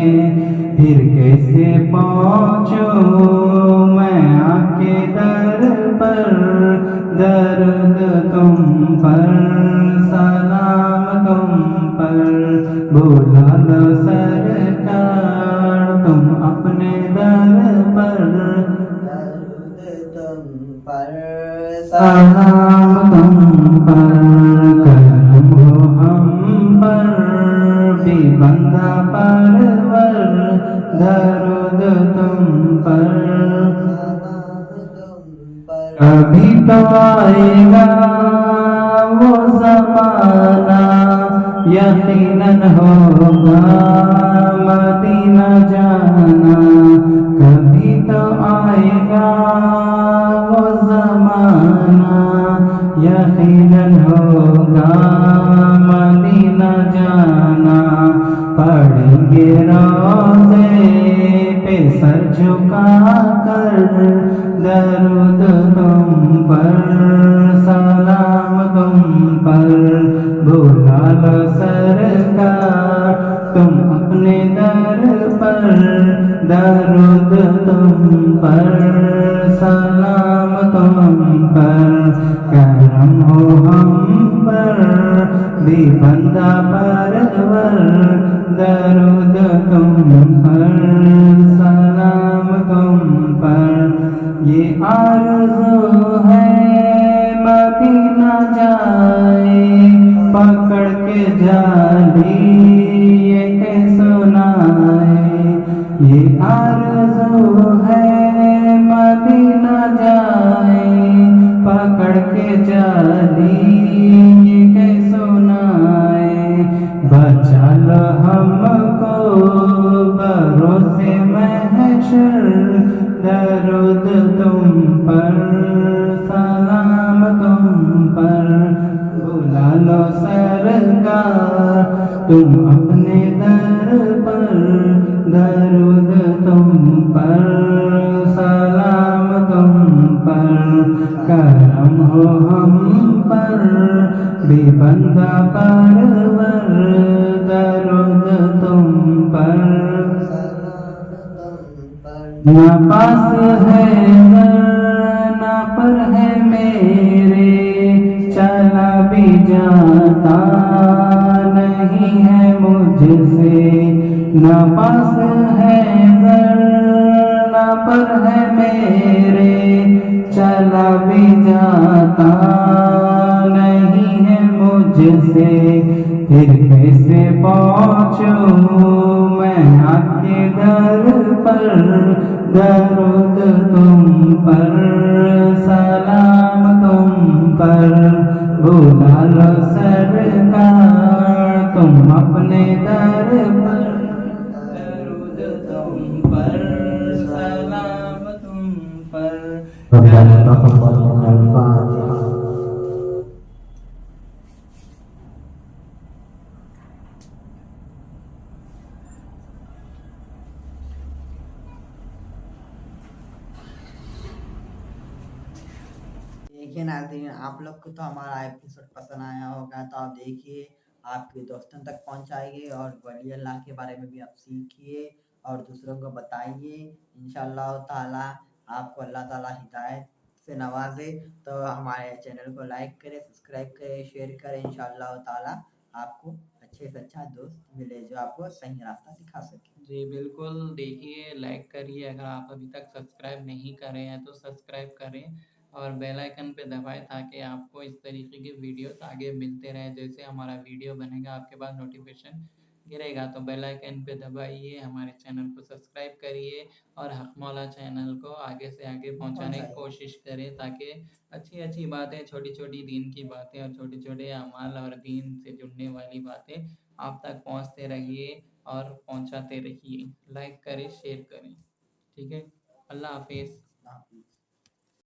फिर कैसे पहुँचूं मैं आपके दर पर, दर्द तुम पर, सलाम तुम पर, बुला लो सरकार तुम अपने दर पर, दर्द तुम पर, सलाम तुम पर, करम हो हम पर, भी बंदा परवर, दर्द तुम पर, कभी तो आएगा वो ज़माना, यकीनन होगा मदीना जाना, कभी तो आएगा वो ज़माना, यकीनन होगा मदीना जाना, पढ़ेंगे रोज़े पे सर झुका कर, दरूद तुम पर, सलाम तुम पर, बुला लो सरकार तुम अपने दर पर, दरूद तुम पर, सलाम तुम पर, करम हो हम पर, भी बंदा परवर, दरूद तुम पर, सलाम तुम पर, ये आरज़ू है मदीना जाए, पकड़ के जाली ये के सुनाए, ये आरज़ू है मदीना जाए, पकड़ के जाली ये के सुनाए, बचा लो हमको भरोसे महशर, दरूद तुम पर, सलाम तुम पर, बुला लो सरकार तुम अपने दर पर, दरूद तुम पर, सलाम तुम पर, करम हो हम पर, भी बंदा परवर, दरूद तुम पर, न पास है ना पर है मेरे, चला भी जाता नहीं है मुझसे, न पास है ना पर है मेरे, चला भी जाता नहीं है मुझसे, फिर कैसे पहुँचूं मैं आपके दर पर, दरूद तुम पर, सलाम तुम पर, बुला लो सरकार तुम अपने दर पर, दरूद तुम पर, सलाम तुम पर,
देखिए नाज़रीन, आप लोग को तो हमारा एपिसोड पसंद आया होगा, तो आप देखिए, आपके दोस्तों तक पहुंचाइए और वली अल्लाह के बारे में भी आप सीखिए और दूसरों को बताइए। इंशाअल्लाह ताला आपको अल्लाह ताला हिदायत से नवाजे। तो हमारे चैनल को लाइक करें, सब्सक्राइब करें, शेयर करें। इंशाअल्लाह ताला आपको अच्छे से अच्छा दोस्त मिले जो आपको सही रास्ता दिखा सके।
जी बिल्कुल, देखिए लाइक करिए, अगर आप अभी तक सब्सक्राइब नहीं करे हैं तो सब्सक्राइब करें और बेल आइकन पे दबाएं ताकि आपको इस तरीके की वीडियोस आगे मिलते रहें। जैसे हमारा वीडियो बनेगा आपके पास नोटिफिकेशन गिरेगा, तो बेल आइकन पे दबाइए, हमारे चैनल को सब्सक्राइब करिए और हक मौला चैनल को आगे से आगे पहुंचाने की कोशिश करें ताकि अच्छी अच्छी बातें, छोटी छोटी दीन की बातें और छोटे छोटे अमाल और दीन से जुड़ने वाली बातें आप तक पहुंचते रहिए और पहुंचाते रहिए। लाइक करें, शेयर करें। ठीक है, अल्लाह हाफिज़।